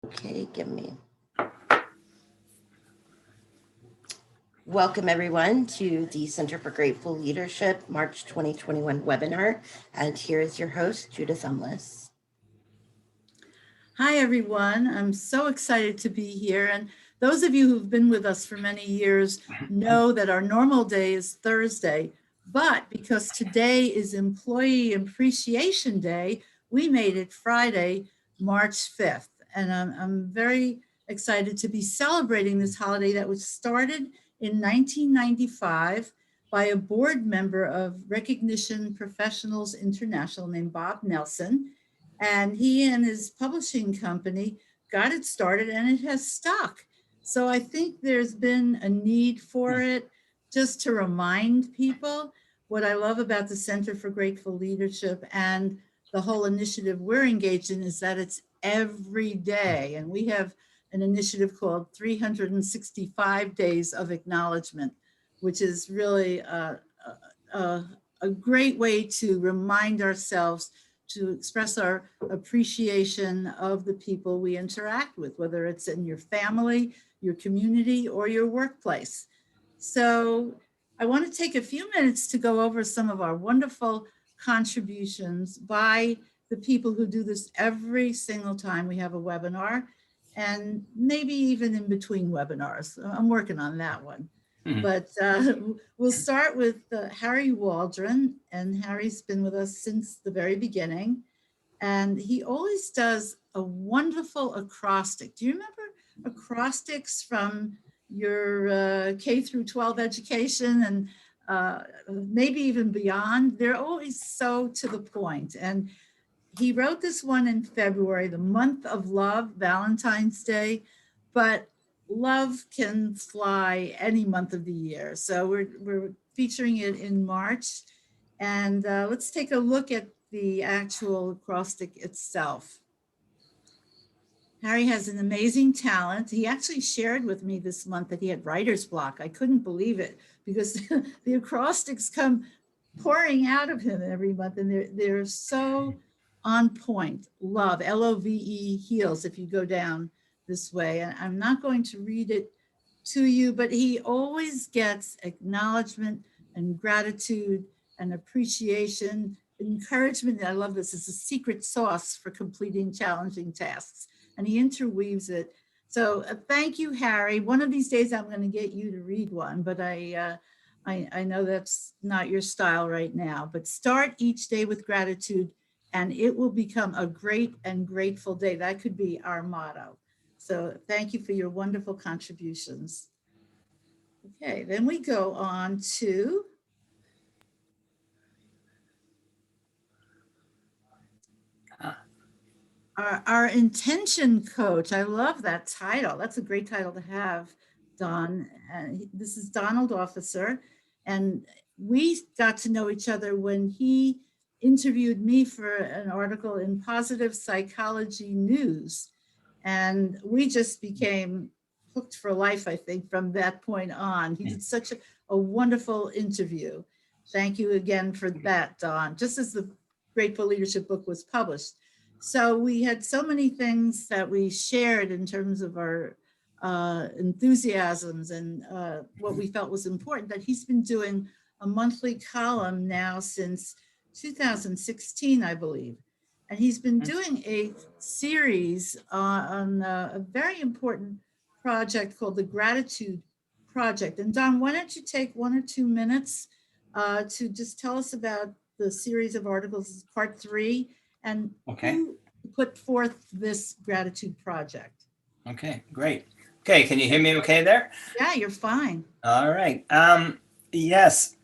Okay, Welcome everyone to the Center for Grateful Leadership March 2021 webinar. And here is your host, Judith Umlas. Hi everyone, I'm so excited to be here. And those of you who've been with us for many years know that our normal day is Thursday, but because today is Employee Appreciation Day, we made it Friday, March 5th. And I'm very excited to be celebrating this holiday that was started in 1995 by a board member of Recognition Professionals International named Bob Nelson. And he and his publishing company got it started and it has stuck. So I think there's been a need for it just to remind people. What I love about the Center for Grateful Leadership and the whole initiative we're engaged in is that it's every day. And we have an initiative called 365 Days of Acknowledgement, which is really a great way to remind ourselves to express our appreciation of the people we interact with, whether it's in your family, your community, or your workplace. So I want to take a few minutes to go over some of our wonderful contributions by the people who do this every single time we have a webinar, and maybe even in between webinars. I'm working on that one. But we'll start with Harry Waldron, and Harry's been with us since the very beginning. And he always does a wonderful acrostic. Do you remember acrostics from your K through 12 education and maybe even beyond? They're always so to the point. And he wrote this one in February, the month of love, Valentine's Day, but love can fly any month of the year. So we're featuring it in March. And let's take a look at the actual acrostic itself. Harry has an amazing talent. He actually shared with me this month that he had writer's block. I couldn't believe it because the acrostics come pouring out of him every month and they're so on point. Love, L-O-V-E, heals if you go down this way. And I'm not going to read it to you, but he always gets acknowledgement and gratitude and appreciation, encouragement. I love this. It's a secret sauce for completing challenging tasks. And he interweaves it. So thank you, Harry. One of these days I'm going to get you to read one, but I know that's not your style right now. But start each day with gratitude and it will become a great and grateful day. That could be our motto. So thank you for your wonderful contributions. Okay, then we go on to our intention coach. I love that title. That's a great title to have, Don. This is Donald Officer. And we got to know each other when he interviewed me for an article in Positive Psychology News. And we just became hooked for life, I think, from that point on. He did such a wonderful interview. Thank you again for that, Don. Just as the Grateful Leadership book was published. So we had so many things that we shared in terms of our enthusiasms and what we felt was important, that he's been doing a monthly column now since 2016, I believe. And he's been doing a series on a very important project called the Gratitude Project. And Don, why don't you take 1 or 2 minutes to just tell us about the series of articles, part 3, and who put forth this Gratitude Project? Okay, great. Okay, can you hear me okay there? Yeah, you're fine. All right. Yes,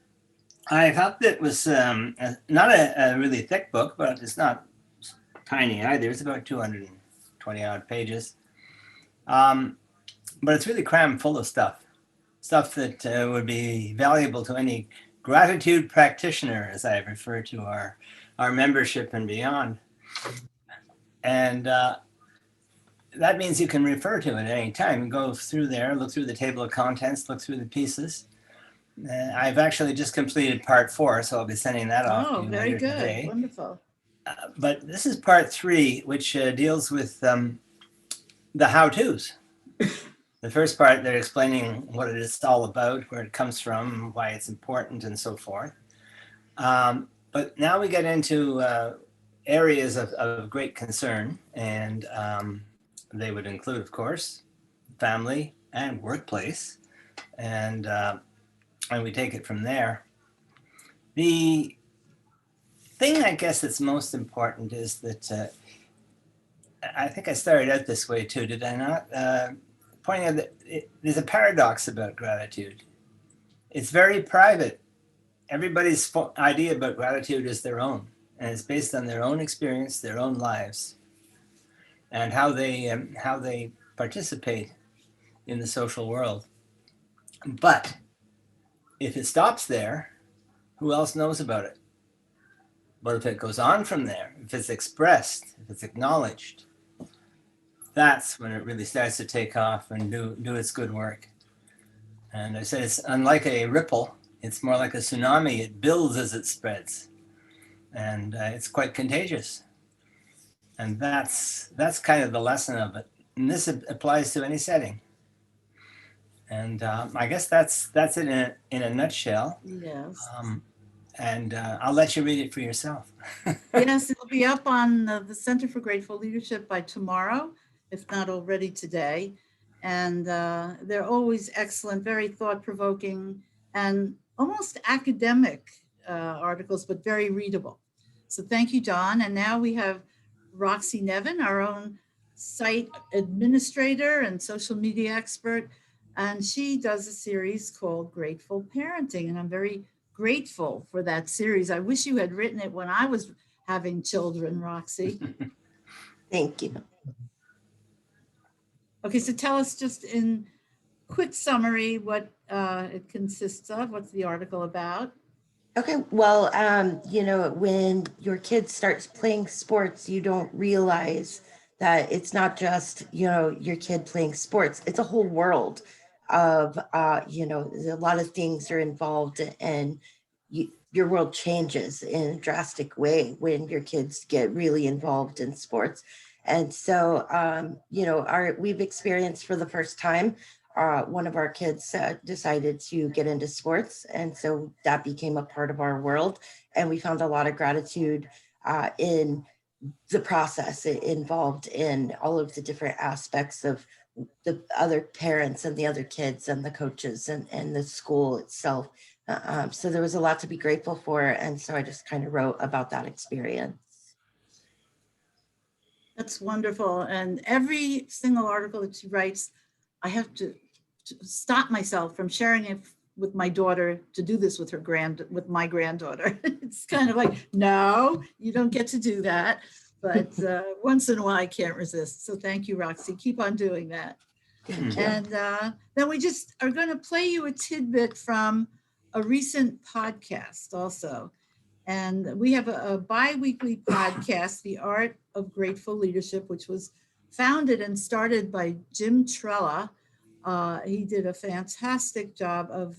I thought that was not a really thick book, but it's not tiny either. It's about 220 odd pages. But it's really crammed full of stuff that would be valuable to any gratitude practitioner, as I refer to our membership and beyond. And that means you can refer to it at any time. Go through there, look through the table of contents, look through the pieces. I've actually just completed part 4, so I'll be sending that off to you later today. Very good, wonderful. But this is part 3, which deals with the how-tos. The first part, they're explaining what it is all about, where it comes from, why it's important, and so forth. But now we get into areas of great concern, and they would include, of course, family and workplace, and we take it from there. The thing, I guess, that's most important is that I think I started out this way too, did I not? Pointing out that there's a paradox about gratitude. It's very private. Everybody's idea about gratitude is their own, and it's based on their own experience, their own lives, and how they participate in the social world. But if it stops there, who else knows about it? But if it goes on from there, if it's expressed, if it's acknowledged, that's when it really starts to take off and do its good work. And I said it's unlike a ripple, it's more like a tsunami. It builds as it spreads, and it's quite contagious. And that's kind of the lesson of it. And this applies to any setting. And I guess that's it in a nutshell. Yes. And I'll let you read it for yourself. Yes, it'll be up on the Center for Grateful Leadership by tomorrow, if not already today. And they're always excellent, very thought-provoking, and almost academic articles, but very readable. So thank you, Don. And now we have Roxy Nevin, our own site administrator and social media expert. And she does a series called Grateful Parenting. And I'm very grateful for that series. I wish you had written it when I was having children, Roxy. Thank you. Okay, so tell us just in quick summary what it consists of. What's the article about? Okay, well, when your kid starts playing sports, you don't realize that it's not just, your kid playing sports. It's a whole world of, a lot of things are involved, and your world changes in a drastic way when your kids get really involved in sports. And so, we've experienced for the first time, one of our kids decided to get into sports. And so that became a part of our world. And we found a lot of gratitude in the process involved in all of the different aspects of the other parents and the other kids and the coaches and the school itself. So there was a lot to be grateful for. And so I just kind of wrote about that experience. That's wonderful. And every single article that she writes, I have to stop myself from sharing it with my daughter to do this with with my granddaughter. It's kind of like, no, you don't get to do that. But once in a while, I can't resist. So thank you, Roxy. Keep on doing that. Thank you. And then we just are going to play you a tidbit from a recent podcast also. And we have a bi-weekly podcast, The Art of Grateful Leadership, which was founded and started by Jim Trella. He did a fantastic job of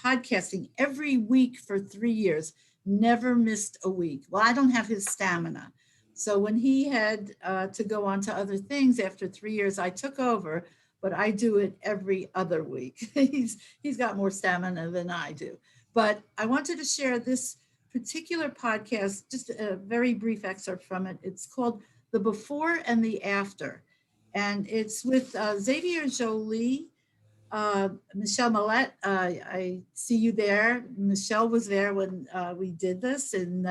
podcasting every week for 3 years, never missed a week. Well, I don't have his stamina. So when he had to go on to other things after 3 years, I took over, but I do it every other week. He's got more stamina than I do. But I wanted to share this particular podcast, just a very brief excerpt from it. It's called The Before and the After. And it's with Xavier Joly, Michelle Millette. I see you there. Michelle was there when we did this in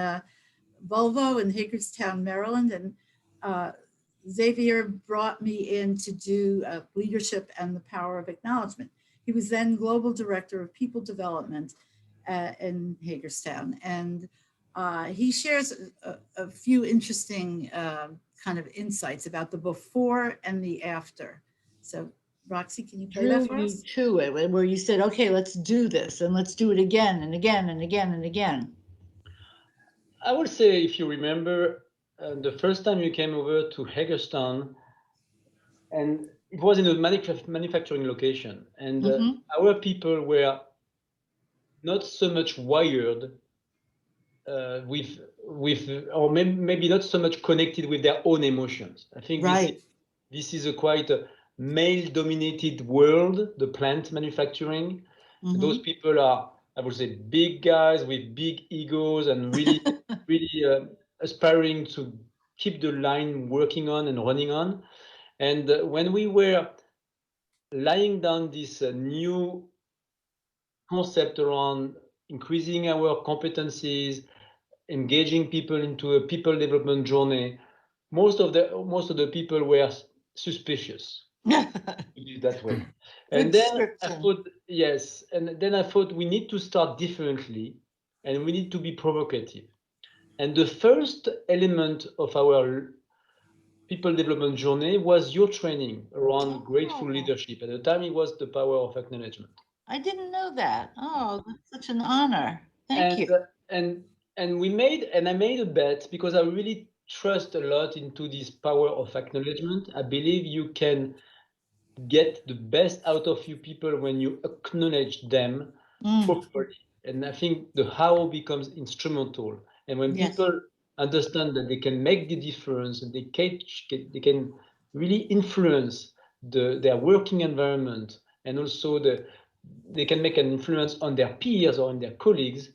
Volvo in Hagerstown, Maryland. And Xavier brought me in to do leadership and the power of acknowledgement. He was then global director of people development in Hagerstown. And he shares a few interesting kind of insights about the before and the after. So Roxy, can you play that for us? To it, where you said, okay, let's do this and let's do it again and again and again and again. I would say, if you remember, the first time you came over to Hagerstown, and it was in a manufacturing location, and our people were not so much wired with or maybe not so much connected with their own emotions. I think right. this is a quite male-dominated world, the plant manufacturing. Mhm. Those people are, I would say, big guys with big egos and really, really aspiring to keep the line working on and running on. And when we were laying down this new concept around increasing our competencies, engaging people into a people development journey, most of the people were suspicious, that way. And Good then I description. thought, yes, and then I thought we need to start differently, and we need to be provocative. And the first element of our people development journey was your training around grateful Oh. leadership. At the time, it was the power of acknowledgement. I didn't know that. Oh, that's such an honor. Thank And you. and we made, and I made a bet because I really trust a lot into this power of acknowledgement. I believe you can get the best out of you people when you acknowledge them Mm, properly. And I think the how becomes instrumental. And when yes. people understand that they can make the difference and they can really influence their working environment, and also they can make an influence on their peers or on their colleagues,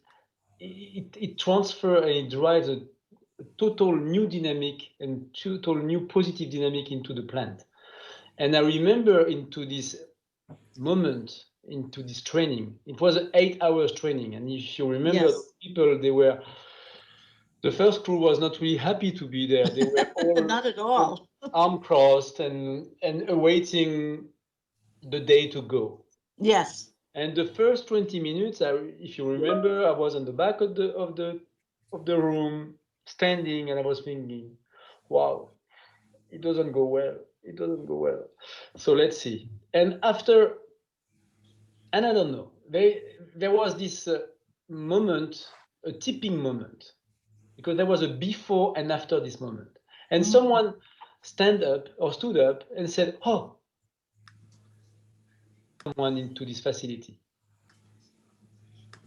it transfers and it drives a total new dynamic and total new positive dynamic into the plant. And I remember into this moment, into this training, it was an 8 hours training. And if you remember, Yes. people, the first crew was not really happy to be there. They were all Not at all. arm crossed and awaiting the day to go. Yes. And the first 20 minutes, if you remember, I was on the back of the room, standing, and I was thinking, wow, it doesn't go well. It doesn't go well. So let's see. And after, and I don't know, there was this moment, a tipping moment, because there was a before and after this moment. And someone stood up and said, oh, someone into this facility.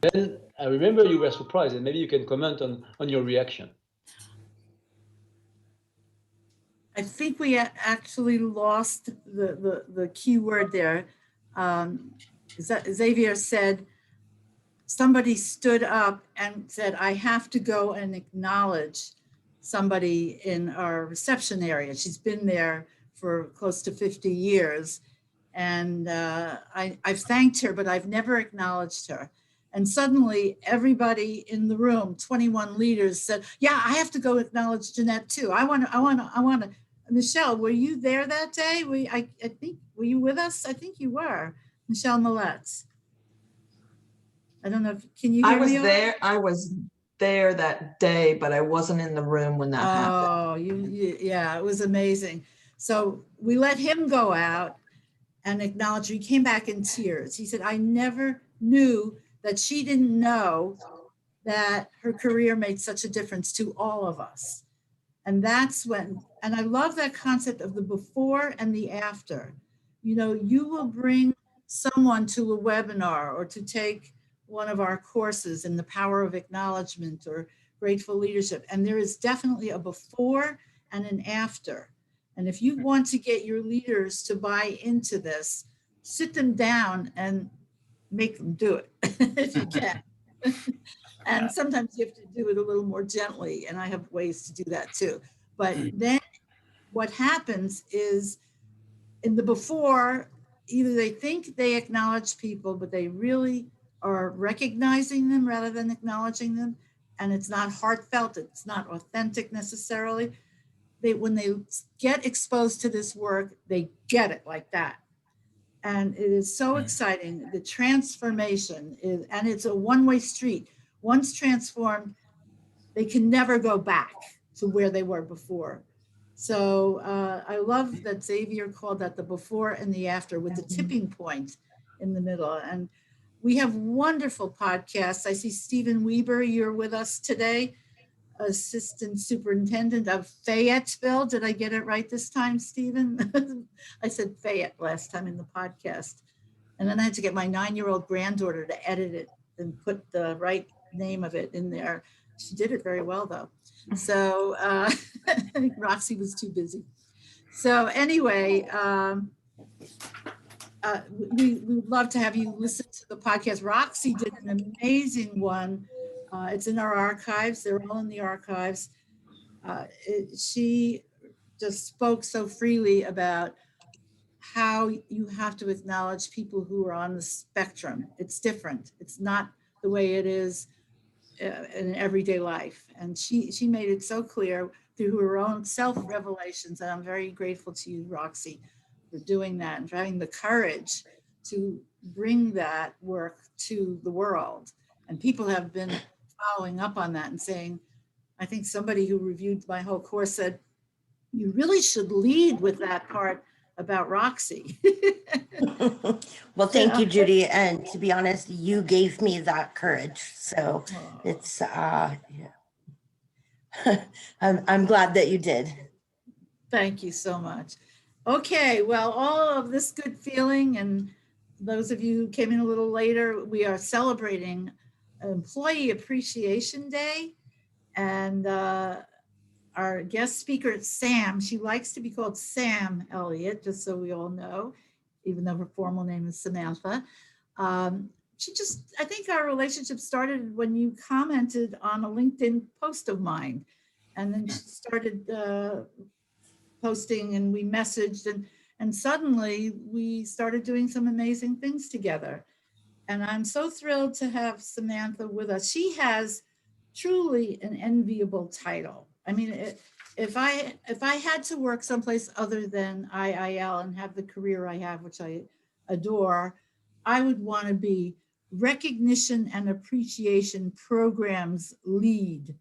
Then I remember you were surprised, and maybe you can comment on your reaction. I think we actually lost the key word there. Xavier said, somebody stood up and said, I have to go and acknowledge somebody in our reception area. She's been there for close to 50 years. And I've thanked her, but I've never acknowledged her. And suddenly everybody in the room, 21 leaders, said, yeah, I have to go acknowledge Jeanette too. I want to. Michelle, were you there that day? I think, were you with us? I think you were. Michelle Milletz. I don't know if, can you hear me? I was there that day, but I wasn't in the room when that happened. Oh, yeah, it was amazing. So we let him go out and acknowledge. He came back in tears. He said, I never knew that she didn't know that her career made such a difference to all of us. And that's when, and I love that concept of the before and the after. You know, you will bring someone to a webinar or to take one of our courses in the power of acknowledgement or grateful leadership. And there is definitely a before and an after. And if you want to get your leaders to buy into this, sit them down and make them do it if you can. And sometimes you have to do it a little more gently. And I have ways to do that too. But then what happens is in the before, either they think they acknowledge people, but they really are recognizing them rather than acknowledging them. And it's not heartfelt, it's not authentic necessarily. When they get exposed to this work, they get it like that. And it is so exciting. The transformation is, and it's a one-way street. Once transformed, they can never go back to where they were before. So I love that Xavier called that the before and the after, with the tipping point in the middle. And we have wonderful podcasts. I see Stephen Weber, you're with us today, Assistant Superintendent of Fayetteville. Did I get it right this time, Stephen? I said Fayette last time in the podcast. And then I had to get my 9-year-old granddaughter to edit it and put the right name of it in there. She did it very well though. So I think Roxy was too busy. So anyway, we would love to have you listen to the podcast. Roxy did an amazing one. It's in our archives. They're all in the archives. She just spoke so freely about how you have to acknowledge people who are on the spectrum. It's different. It's not the way it is in everyday life. And she made it so clear through her own self-revelations. And I'm very grateful to you, Roxy, for doing that and for having the courage to bring that work to the world. And people have been following up on that and saying, I think somebody who reviewed my whole course said, you really should lead with that part about Roxy. Well, thank you, Judy. And to be honest, you gave me that courage. So it's, yeah. I'm glad that you did. Thank you so much. Okay, well, all of this good feeling, and those of you who came in a little later, we are celebrating Employee Appreciation Day. And our guest speaker is Sam. She likes to be called Sam Elliot, just so we all know, even though her formal name is Samantha. I think our relationship started when you commented on a LinkedIn post of mine. And then she started posting and we messaged and suddenly we started doing some amazing things together. And I'm so thrilled to have Samantha with us. She has truly an enviable title. I mean, if I had to work someplace other than IIL and have the career I have, which I adore, I would want to be Recognition and Appreciation Programs Lead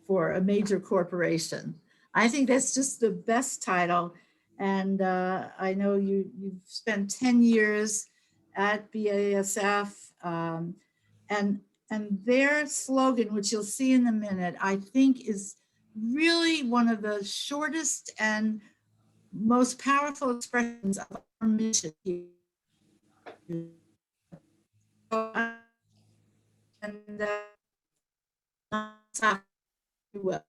for a major corporation. I think that's just the best title. And I know you've spent 10 years at BASF, and their slogan, which you'll see in a minute, I think is really one of the shortest and most powerful expressions of our mission here. And well.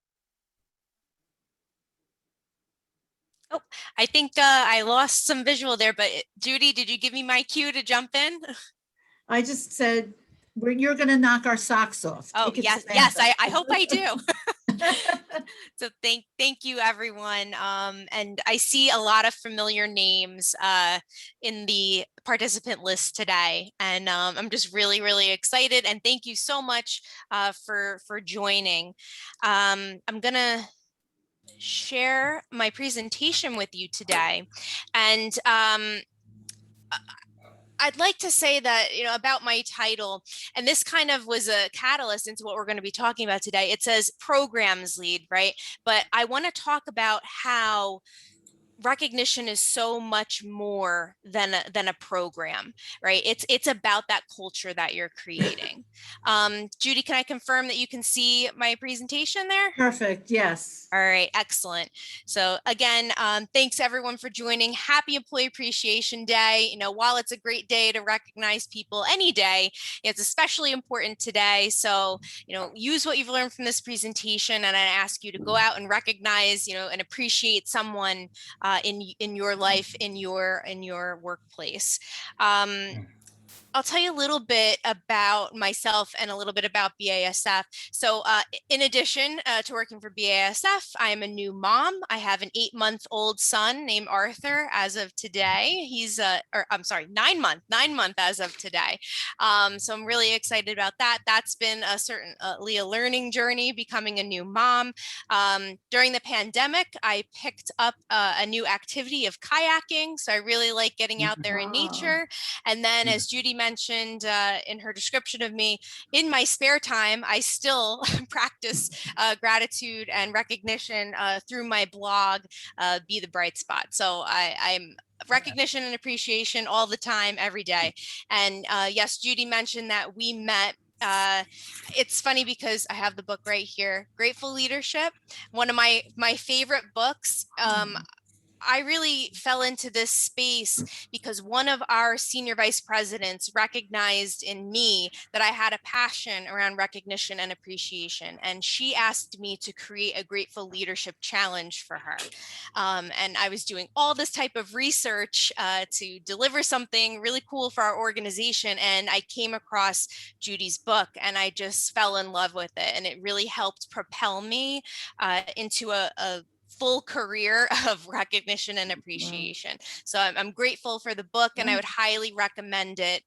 Oh, I think I lost some visual there, but Judy, did you give me my cue to jump in? I just said, you're going to knock our socks off. Oh, yes, yes, I hope I do. So thank you, everyone. And I see a lot of familiar names in the participant list today. And I'm just really, really excited. And thank you so much for joining. I'm going to share my presentation with you today. And I'd like to say that, about my title, and this kind of was a catalyst into what we're going to be talking about today. It says programs lead, right? But I want to talk about how recognition is so much more than a program, right? It's about that culture that you're creating. Judy, can I confirm that you can see my presentation there? Perfect, yes. All right, excellent. So again, thanks everyone for joining. Happy Employee Appreciation Day. While it's a great day to recognize people any day, it's especially important today. So, use what you've learned from this presentation, and I ask you to go out and recognize, and appreciate someone in your life, in your workplace. I'll tell you a little bit about myself and a little bit about BASF. So in addition to working for BASF, I am a new mom. I have an 8-month-old son named Arthur as of today. He's, 9-month as of today. So I'm really excited about that. That's been certainly a learning journey, becoming a new mom. During the pandemic, I picked up a new activity of kayaking. So I really like getting out there in nature. And then, as Judy mentioned in her description of me, in my spare time, I still practice gratitude and recognition through my blog, Be the Bright Spot. So I'm recognition and appreciation all the time, every day. And yes, Judy mentioned that we met. It's funny because I have the book right here, Grateful Leadership, one of my favorite books. I really fell into this space because one of our senior vice presidents recognized in me that I had a passion around recognition and appreciation. And she asked me to create a Grateful Leadership Challenge for her. And I was doing all this type of research to deliver something really cool for our organization. And I came across Judy's book and I just fell in love with it. And it really helped propel me into a full career of recognition and appreciation. So I'm grateful for the book, and I would highly recommend it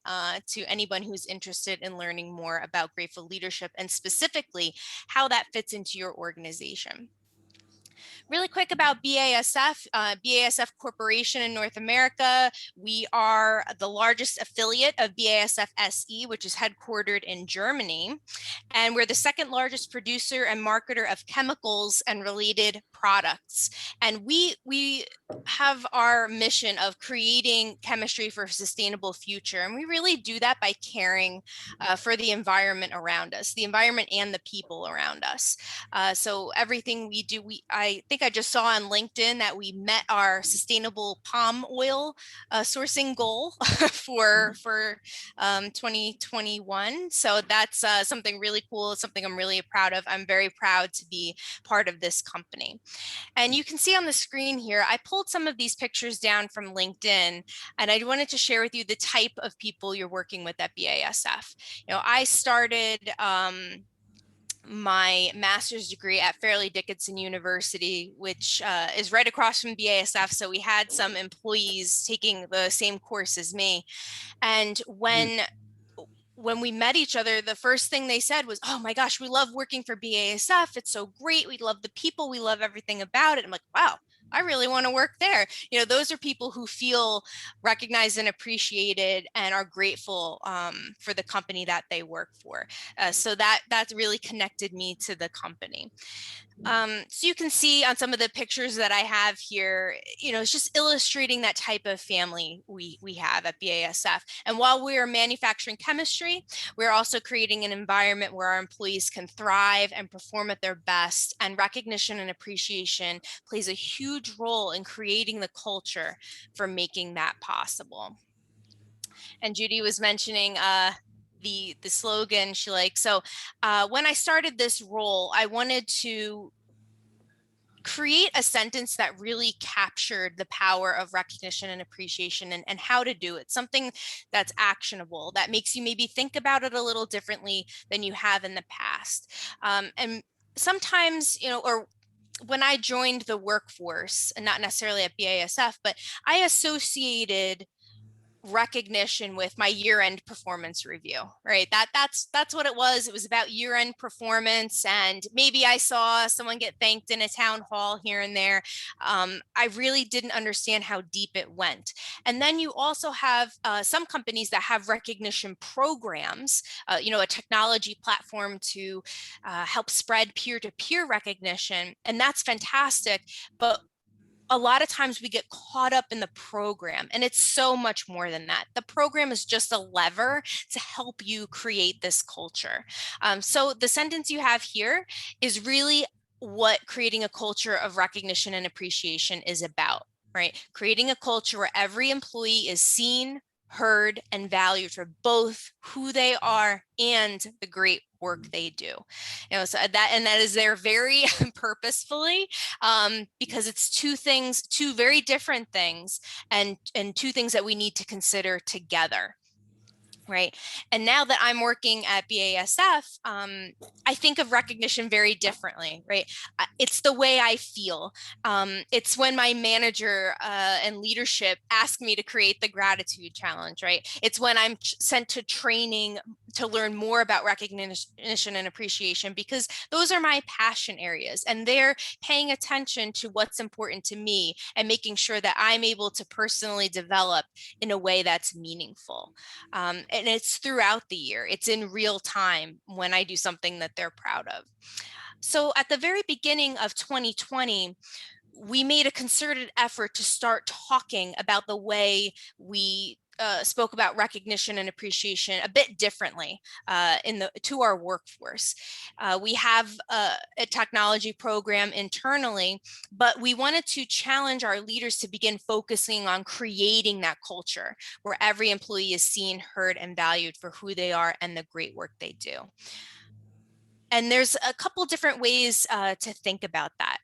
to anyone who's interested in learning more about grateful leadership and specifically how that fits into your organization. Really quick about BASF, BASF Corporation in North America. We are the largest affiliate of BASF SE, which is headquartered in Germany. And we're the second largest producer and marketer of chemicals and related products. And we have our mission of creating chemistry for a sustainable future. And we really do that by caring for the environment around us, the environment and the people around us. So everything we do, I think I just saw on LinkedIn that we met our sustainable palm oil sourcing goal for 2021. So that's something really cool. It's something I'm really proud of. I'm very proud to be part of this company. And you can see on the screen here, I pulled some of these pictures down from LinkedIn, and I wanted to share with you the type of people you're working with at BASF. You know, I started my master's degree at Fairleigh Dickinson University, which is right across from BASF. So we had some employees taking the same course as me. And when we met each other, the first thing they said was, "Oh my gosh, we love working for BASF. It's so great. We love the people. We love everything about it." I'm like, wow, I really want to work there. You know, those are people who feel recognized and appreciated and are grateful for the company that they work for. So that really connected me to the company. So you can see on some of the pictures that I have here, you know, it's just illustrating that type of family we have at BASF. And while we are manufacturing chemistry, we're also creating an environment where our employees can thrive and perform at their best. And recognition and appreciation plays a huge role in creating the culture for making that possible. And Judy was mentioning the slogan she likes. So when I started this role, I wanted to create a sentence that really captured the power of recognition and appreciation and how to do it. Something that's actionable, that makes you maybe think about it a little differently than you have in the past. And sometimes, you know, or when I joined the workforce, and not necessarily at BASF, but I associated recognition with my year-end performance review, right? That's what it was. It was about year-end performance, and maybe I saw someone get thanked in a town hall here and there. I really didn't understand how deep it went. And then you also have some companies that have recognition programs, you know, a technology platform to help spread peer-to-peer recognition, and that's fantastic. But a lot of times we get caught up in the program, and it's so much more than that. The program is just a lever to help you create this culture. So the sentence you have here is really what creating a culture of recognition and appreciation is about, right? Creating a culture where every employee is seen, heard, and valued for both who they are and the great work they do. You know, so that is there very purposefully, because it's two very different things, and two things that we need to consider together. Right. And now that I'm working at BASF, I think of recognition very differently, right? It's the way I feel. It's when my manager and leadership ask me to create the gratitude challenge, right? It's when I'm sent to training to learn more about recognition and appreciation, because those are my passion areas, and they're paying attention to what's important to me and making sure that I'm able to personally develop in a way that's meaningful. And it's throughout the year. It's in real time when I do something that they're proud of. So at the very beginning of 2020, we made a concerted effort to start talking about the way we spoke about recognition and appreciation a bit differently to our workforce. We have a technology program internally, but we wanted to challenge our leaders to begin focusing on creating that culture where every employee is seen, heard, and valued for who they are and the great work they do. And there's a couple different ways to think about that.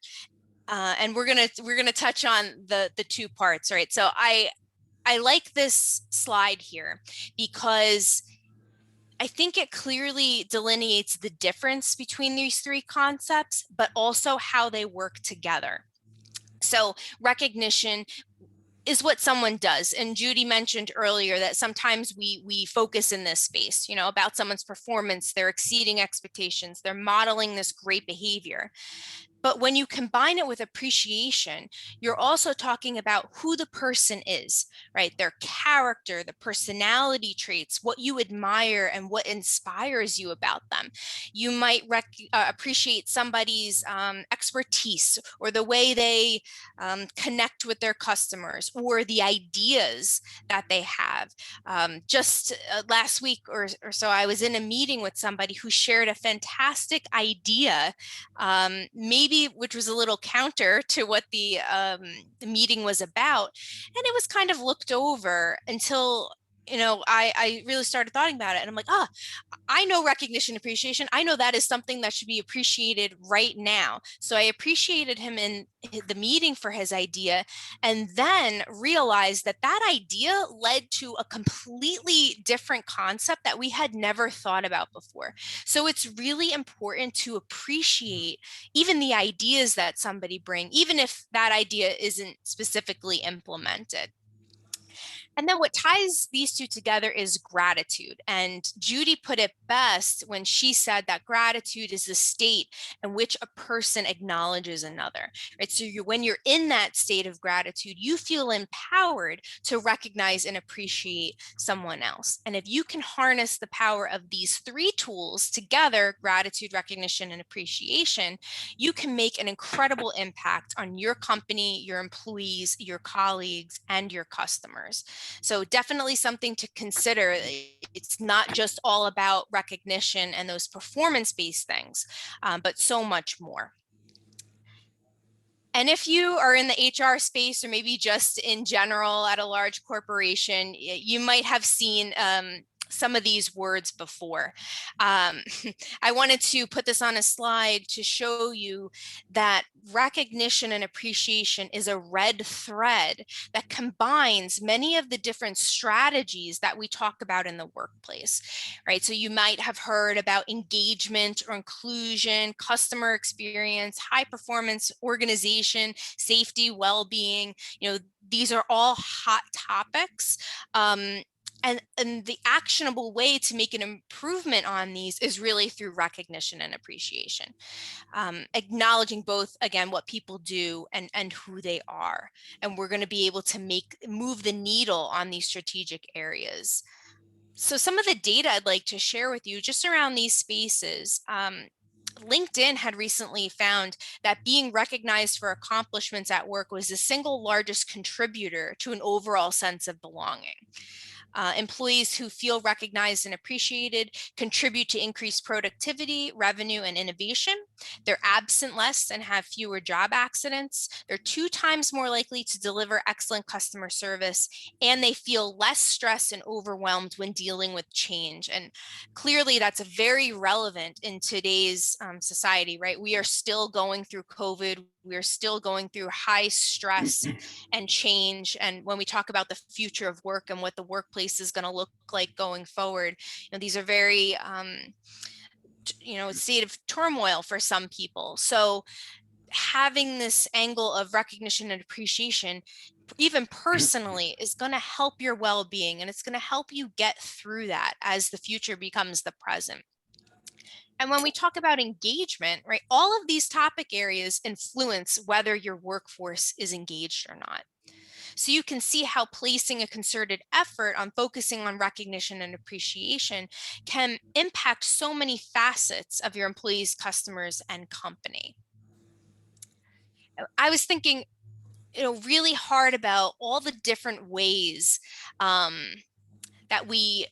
And we're gonna touch on the two parts, right? So I like this slide here because I think it clearly delineates the difference between these three concepts, but also how they work together. So recognition is what someone does. And Judy mentioned earlier that sometimes we focus in this space, you know, about someone's performance, they're exceeding expectations, they're modeling this great behavior. But when you combine it with appreciation, you're also talking about who the person is, right? Their character, the personality traits, what you admire and what inspires you about them. You might appreciate somebody's expertise or the way they connect with their customers or the ideas that they have. Just last week or so, I was in a meeting with somebody who shared a fantastic idea, maybe which was a little counter to what the meeting was about. And it was kind of looked over until, you know, I really started thought about it. And I'm like, I know recognition, appreciation. I know that is something that should be appreciated right now. So I appreciated him in the meeting for his idea, and then realized that that idea led to a completely different concept that we had never thought about before. So it's really important to appreciate even the ideas that somebody bring, even if that idea isn't specifically implemented. And then what ties these two together is gratitude. And Judy put it best when she said that gratitude is the state in which a person acknowledges another, right? So when you're in that state of gratitude, you feel empowered to recognize and appreciate someone else. And if you can harness the power of these three tools together, gratitude, recognition, and appreciation, you can make an incredible impact on your company, your employees, your colleagues, and your customers. So definitely something to consider. It's not just all about recognition and those performance-based things, but so much more. And if you are in the HR space or maybe just in general at a large corporation, you might have seen some of these words before. I wanted to put this on a slide to show you that recognition and appreciation is a red thread that combines many of the different strategies that we talk about in the workplace, right? So you might have heard about engagement or inclusion, customer experience, high performance organization, safety, well-being. You know, these are all hot topics. And the actionable way to make an improvement on these is really through recognition and appreciation, acknowledging both, again, what people do and who they are. And we're going to be able to move the needle on these strategic areas. So some of the data I'd like to share with you just around these spaces. LinkedIn had recently found that being recognized for accomplishments at work was the single largest contributor to an overall sense of belonging. Employees who feel recognized and appreciated contribute to increased productivity, revenue, and innovation. They're absent less and have fewer job accidents. They're 2 times more likely to deliver excellent customer service, and they feel less stressed and overwhelmed when dealing with change. And clearly that's very relevant in today's society, right? We are still going through COVID. We are still going through high stress and change. And when we talk about the future of work and what the workplace is going to look like going forward, you know, these are very, a state of turmoil for some people. So having this angle of recognition and appreciation, even personally, is going to help your well-being, and it's going to help you get through that as the future becomes the present. And when we talk about engagement, right, all of these topic areas influence whether your workforce is engaged or not. So you can see how placing a concerted effort on focusing on recognition and appreciation can impact so many facets of your employees, customers, and company. I was thinking, really hard about all the different ways that we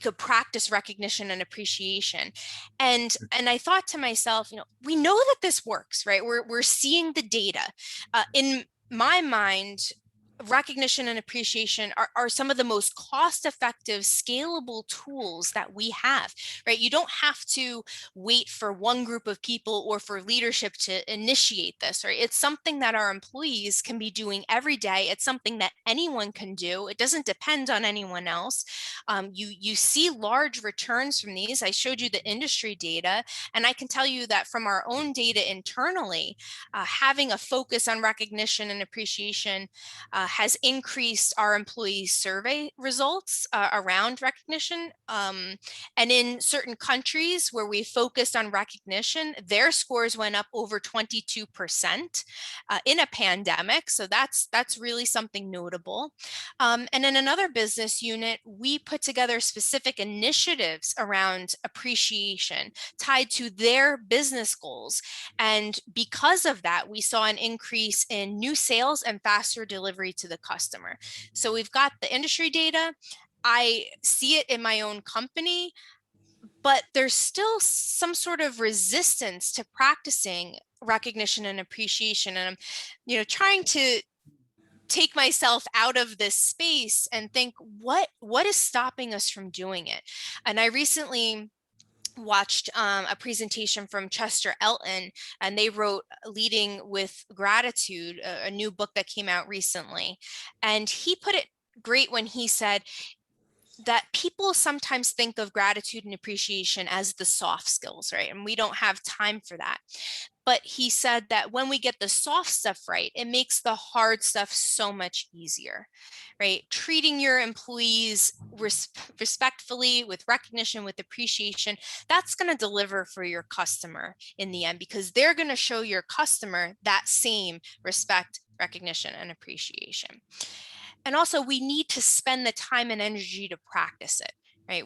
could practice recognition and appreciation. And I thought to myself, we know that this works, right? We're seeing the data. In my mind, recognition and appreciation are some of the most cost-effective, scalable tools that we have, right? You don't have to wait for one group of people or for leadership to initiate this, right? It's something that our employees can be doing every day. It's something that anyone can do. It doesn't depend on anyone else. You see large returns from these. I showed you the industry data, and I can tell you that from our own data internally, having a focus on recognition and appreciation has increased our employee survey results around recognition. And in certain countries where we focused on recognition, their scores went up over 22% in a pandemic. So that's really something notable. And in another business unit, we put together specific initiatives around appreciation tied to their business goals. And because of that, we saw an increase in new sales and faster delivery to the customer. So we've got the industry data. I see it in my own company, but there's still some sort of resistance to practicing recognition and appreciation. And I'm, trying to take myself out of this space and think, what is stopping us from doing it? And I recently watched a presentation from Chester Elton, and they wrote Leading with Gratitude, a new book that came out recently. And he put it great when he said that people sometimes think of gratitude and appreciation as the soft skills, right? And we don't have time for that. But he said that when we get the soft stuff right, it makes the hard stuff so much easier, right? Treating your employees respectfully, with recognition, with appreciation, that's going to deliver for your customer in the end, because they're going to show your customer that same respect, recognition, and appreciation. And also, we need to spend the time and energy to practice it. Right?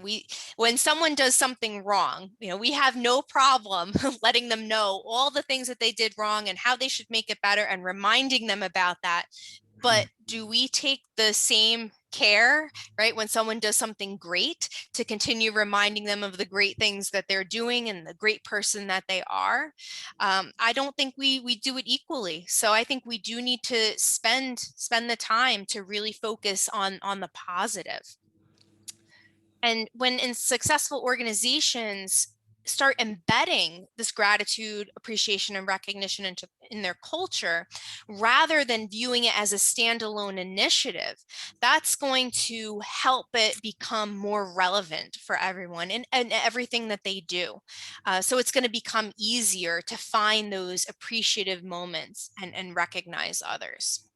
When someone does something wrong, we have no problem letting them know all the things that they did wrong and how they should make it better and reminding them about that. But do we take the same care, right, when someone does something great, to continue reminding them of the great things that they're doing and the great person that they are? I don't think we do it equally. So I think we do need to spend the time to really focus on the positive. And when in successful organizations start embedding this gratitude, appreciation, and recognition in their culture, rather than viewing it as a standalone initiative, that's going to help it become more relevant for everyone and everything that they do. So it's going to become easier to find those appreciative moments and recognize others.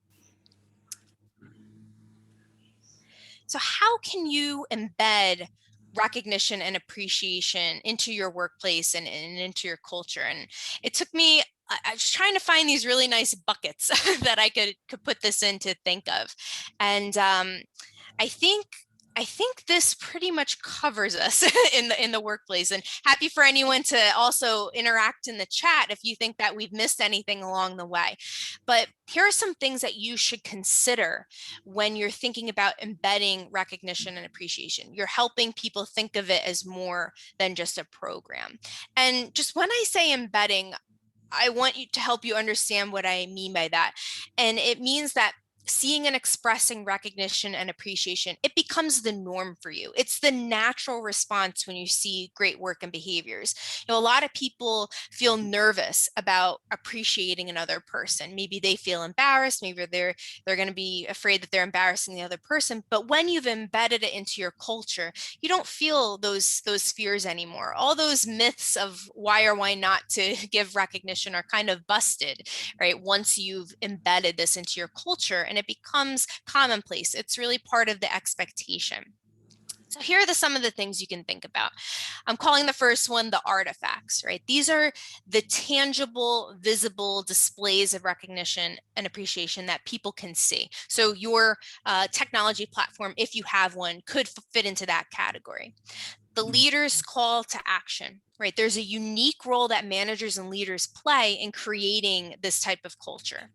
So how can you embed recognition and appreciation into your workplace and into your culture? And it took me, I was trying to find these really nice buckets that I could put this in to think of. And I think this pretty much covers us in the workplace. And happy for anyone to also interact in the chat if you think that we've missed anything along the way. But here are some things that you should consider when you're thinking about embedding recognition and appreciation. You're helping people think of it as more than just a program. And just when I say embedding, I want you to help you understand what I mean by that. And it means that seeing and expressing recognition and appreciation, it becomes the norm for you. It's the natural response when you see great work and behaviors. A lot of people feel nervous about appreciating another person. Maybe they feel embarrassed. Maybe they're going to be afraid that they're embarrassing the other person. But when you've embedded it into your culture, you don't feel those fears anymore. All those myths of why or why not to give recognition are kind of busted, right? Once you've embedded this into your culture and it becomes commonplace. It's really part of the expectation. So here are some of the things you can think about. I'm calling the first one the artifacts, right? These are the tangible, visible displays of recognition and appreciation that people can see. So your technology platform, if you have one, could fit into that category. The leader's call to action, right? There's a unique role that managers and leaders play in creating this type of culture.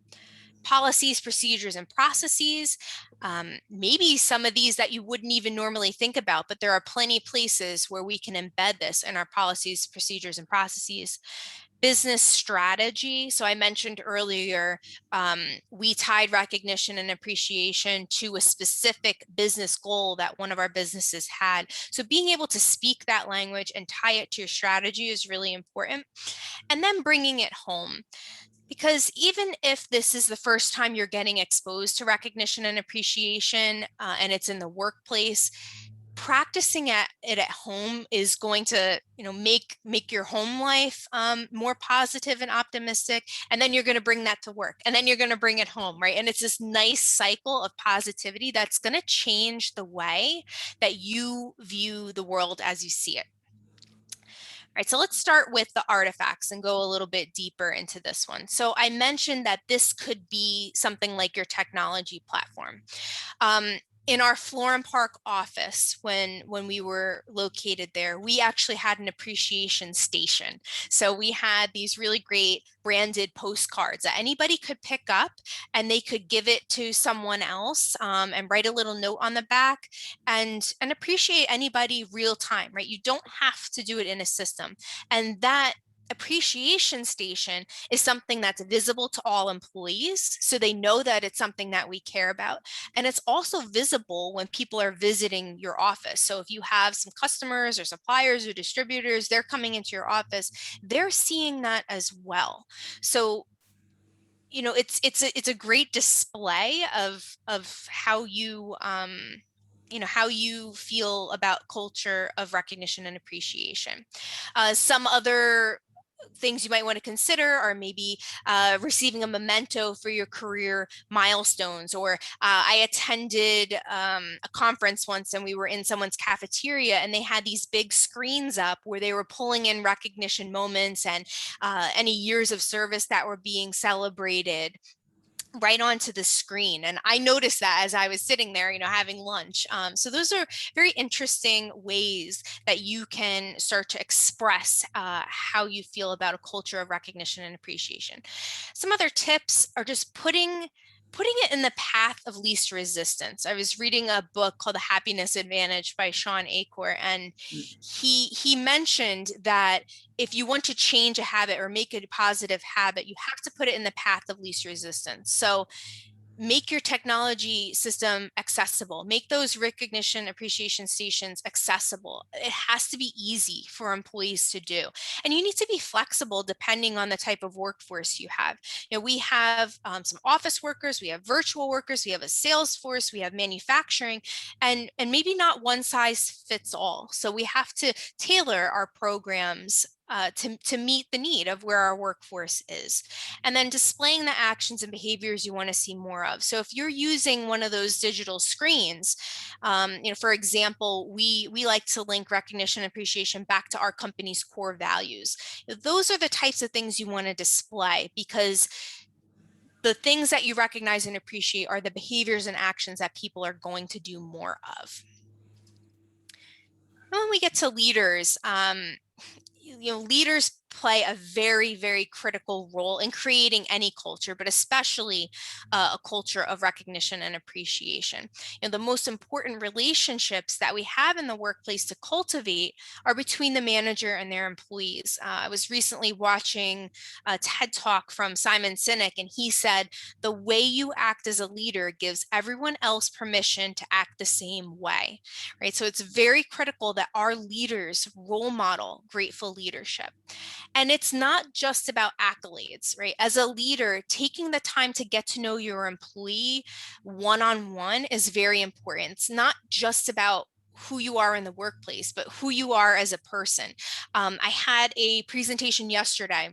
policies, procedures, and processes. Maybe some of these that you wouldn't even normally think about, but there are plenty of places where we can embed this in our policies, procedures, and processes. Business strategy. So I mentioned earlier, we tied recognition and appreciation to a specific business goal that one of our businesses had. So being able to speak that language and tie it to your strategy is really important. And then bringing it home. Because even if this is the first time you're getting exposed to recognition and appreciation, and it's in the workplace, practicing it at home is going to, make your home life more positive and optimistic. And then you're going to bring that to work, and then you're going to bring it home, right? And it's this nice cycle of positivity that's going to change the way that you view the world as you see it. All right, so let's start with the artifacts and go a little bit deeper into this one. So I mentioned that this could be something like your technology platform. In our Florham Park office, when we were located there, we actually had an appreciation station. So we had these really great branded postcards that anybody could pick up, and they could give it to someone else, and write a little note on the back and appreciate anybody real time, right? You don't have to do it in a system. And that appreciation station is something that's visible to all employees, so they know that it's something that we care about. And it's also visible when people are visiting your office. So if you have some customers or suppliers or distributors, they're coming into your office, they're seeing that as well. So it's a great display of how you how you feel about culture of recognition and appreciation. Some other things you might want to consider are maybe receiving a memento for your career milestones. Or I attended a conference once, and we were in someone's cafeteria, and they had these big screens up where they were pulling in recognition moments and any years of service that were being celebrated right onto the screen. And I noticed that as I was sitting there, having lunch. So those are very interesting ways that you can start to express how you feel about a culture of recognition and appreciation. Some other tips are just putting it in the path of least resistance. I was reading a book called The Happiness Advantage by Sean Achor, and he mentioned that if you want to change a habit or make it a positive habit, you have to put it in the path of least resistance. So make your technology system accessible. Make those recognition appreciation stations accessible. It has to be easy for employees to do. And you need to be flexible depending on the type of workforce you have. We have some office workers, we have virtual workers, we have a sales force, we have manufacturing, and maybe not one size fits all. So we have to tailor our programs to meet the need of where our workforce is. And then displaying the actions and behaviors you want to see more of. So if you're using one of those digital screens, for example, we like to link recognition and appreciation back to our company's core values. Those are the types of things you want to display, because the things that you recognize and appreciate are the behaviors and actions that people are going to do more of. And when we get to leaders, leaders play a very, very critical role in creating any culture, but especially a culture of recognition and appreciation. The most important relationships that we have in the workplace to cultivate are between the manager and their employees. I was recently watching a TED Talk from Simon Sinek, and he said, the way you act as a leader gives everyone else permission to act the same way, right? So it's very critical that our leaders role model grateful leadership. And it's not just about accolades, right? As a leader, taking the time to get to know your employee one-on-one is very important. It's not just about who you are in the workplace, but who you are as a person. I had a presentation yesterday,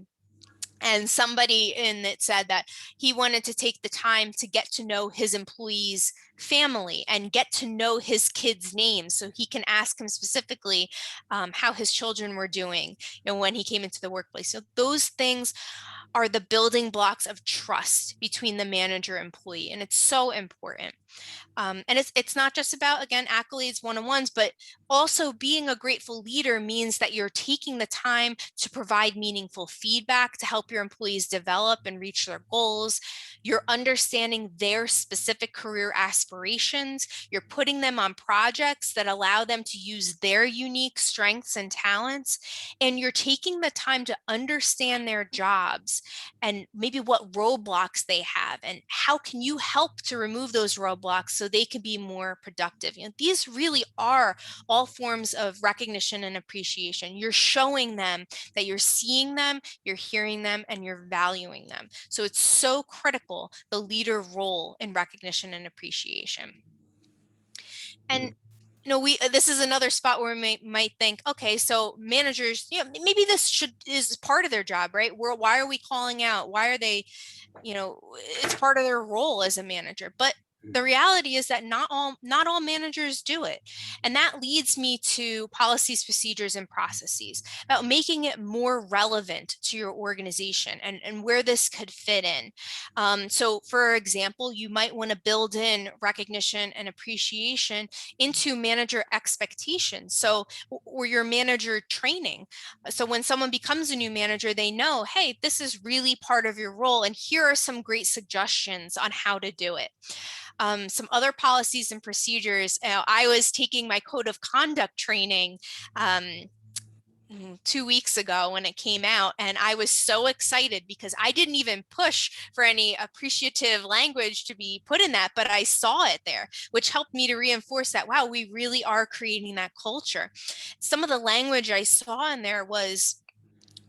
and somebody in it said that he wanted to take the time to get to know his employees' family and get to know his kids' names, so he can ask him specifically how his children were doing when he came into the workplace. So those things are the building blocks of trust between the manager and employee, and it's so important. And it's not just about, again, accolades, one-on-ones, but also being a grateful leader means that you're taking the time to provide meaningful feedback to help your employees develop and reach their goals. You're understanding their specific career aspirations. You're putting them on projects that allow them to use their unique strengths and talents. And you're taking the time to understand their jobs and maybe what roadblocks they have and how can you help to remove those roadblocks so they can be more productive. You know, these really are all forms of recognition and appreciation. You're showing them that you're seeing them, you're hearing them, and you're valuing them. So it's so critical, the leader role in recognition and appreciation. And you know, this is another spot where we might think, okay, so managers, you know, maybe this is part of their job, right? Why are we calling out? Why are they, you know, it's part of their role as a manager. But the reality is that not all managers do it. And that leads me to policies, procedures, and processes about making it more relevant to your organization and where this could fit in. So for example, you might want to build in recognition and appreciation into manager expectations. So, or your manager training. So when someone becomes a new manager, they know, hey, this is really part of your role. And here are some great suggestions on how to do it. Some other policies and procedures. I was taking my code of conduct training 2 weeks ago when it came out, and I was so excited because I didn't even push for any appreciative language to be put in that, but I saw it there, which helped me to reinforce that, wow, we really are creating that culture. Some of the language I saw in there was,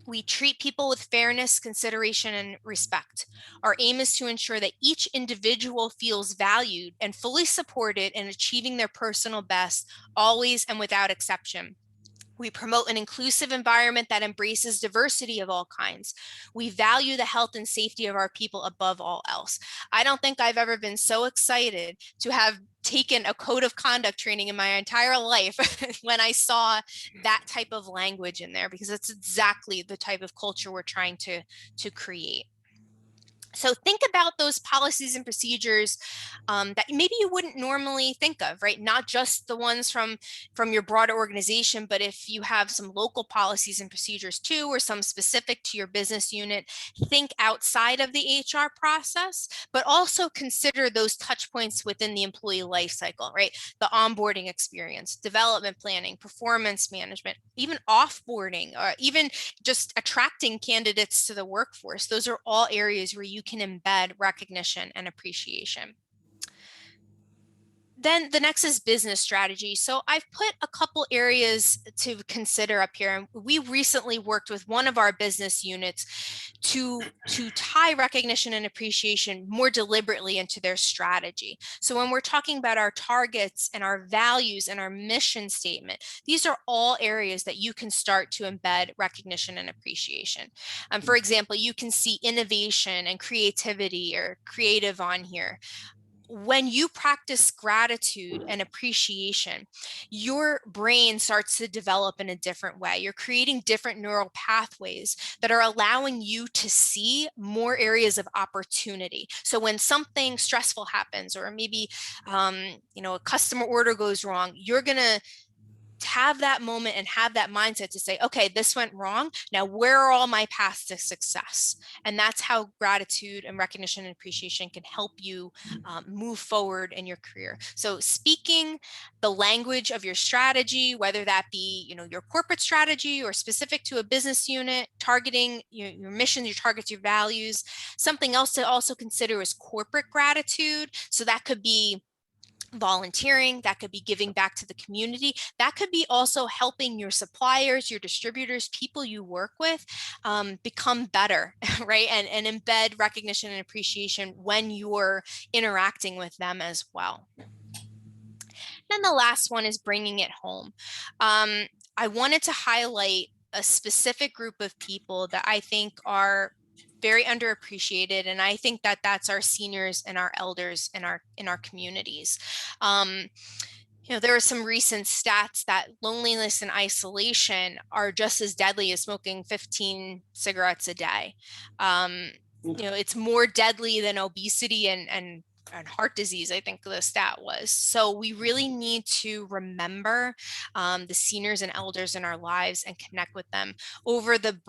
we treat people with fairness, consideration, and respect. Our aim is to ensure that each individual feels valued and fully supported in achieving their personal best, always and without exception. We promote an inclusive environment that embraces diversity of all kinds. We value the health and safety of our people above all else. I don't think I've ever been so excited to have taken a code of conduct training in my entire life when I saw that type of language in there, because it's exactly the type of culture we're trying to create. So think about those policies and procedures that maybe you wouldn't normally think of, right? Not just the ones from your broader organization, but if you have some local policies and procedures too, or some specific to your business unit, think outside of the HR process, but also consider those touch points within the employee life cycle, right? The onboarding experience, development planning, performance management, even offboarding, or even just attracting candidates to the workforce. Those are all areas where you can embed recognition and appreciation. Then the next is business strategy. So I've put a couple areas to consider up here. We recently worked with one of our business units to tie recognition and appreciation more deliberately into their strategy. So when we're talking about our targets and our values and our mission statement, these are all areas that you can start to embed recognition and appreciation. For example, you can see innovation and creativity or creative on here. When you practice gratitude and appreciation, your brain starts to develop in a different way. You're creating different neural pathways that are allowing you to see more areas of opportunity. So when something stressful happens, or maybe a customer order goes wrong, you're gonna have that moment and have that mindset to say, okay, this went wrong. Now, where are all my paths to success? And that's how gratitude and recognition and appreciation can help you move forward in your career. So speaking the language of your strategy, whether that be, your corporate strategy or specific to a business unit, targeting your mission, your targets, your values. Something else to also consider is corporate gratitude. So that could be volunteering, that could be giving back to the community, that could be also helping your suppliers, your distributors, people you work with become better, right? And embed recognition and appreciation when you're interacting with them as well. Then the last one is bringing it home. I wanted to highlight a specific group of people that I think are very underappreciated, and I think that that's our seniors and our elders in our communities. You know, there are some recent stats that loneliness and isolation are just as deadly as smoking 15 cigarettes a day. You know, it's more deadly than obesity and heart disease, I think the stat was. So we really need to remember the seniors and elders in our lives and connect with them. Over the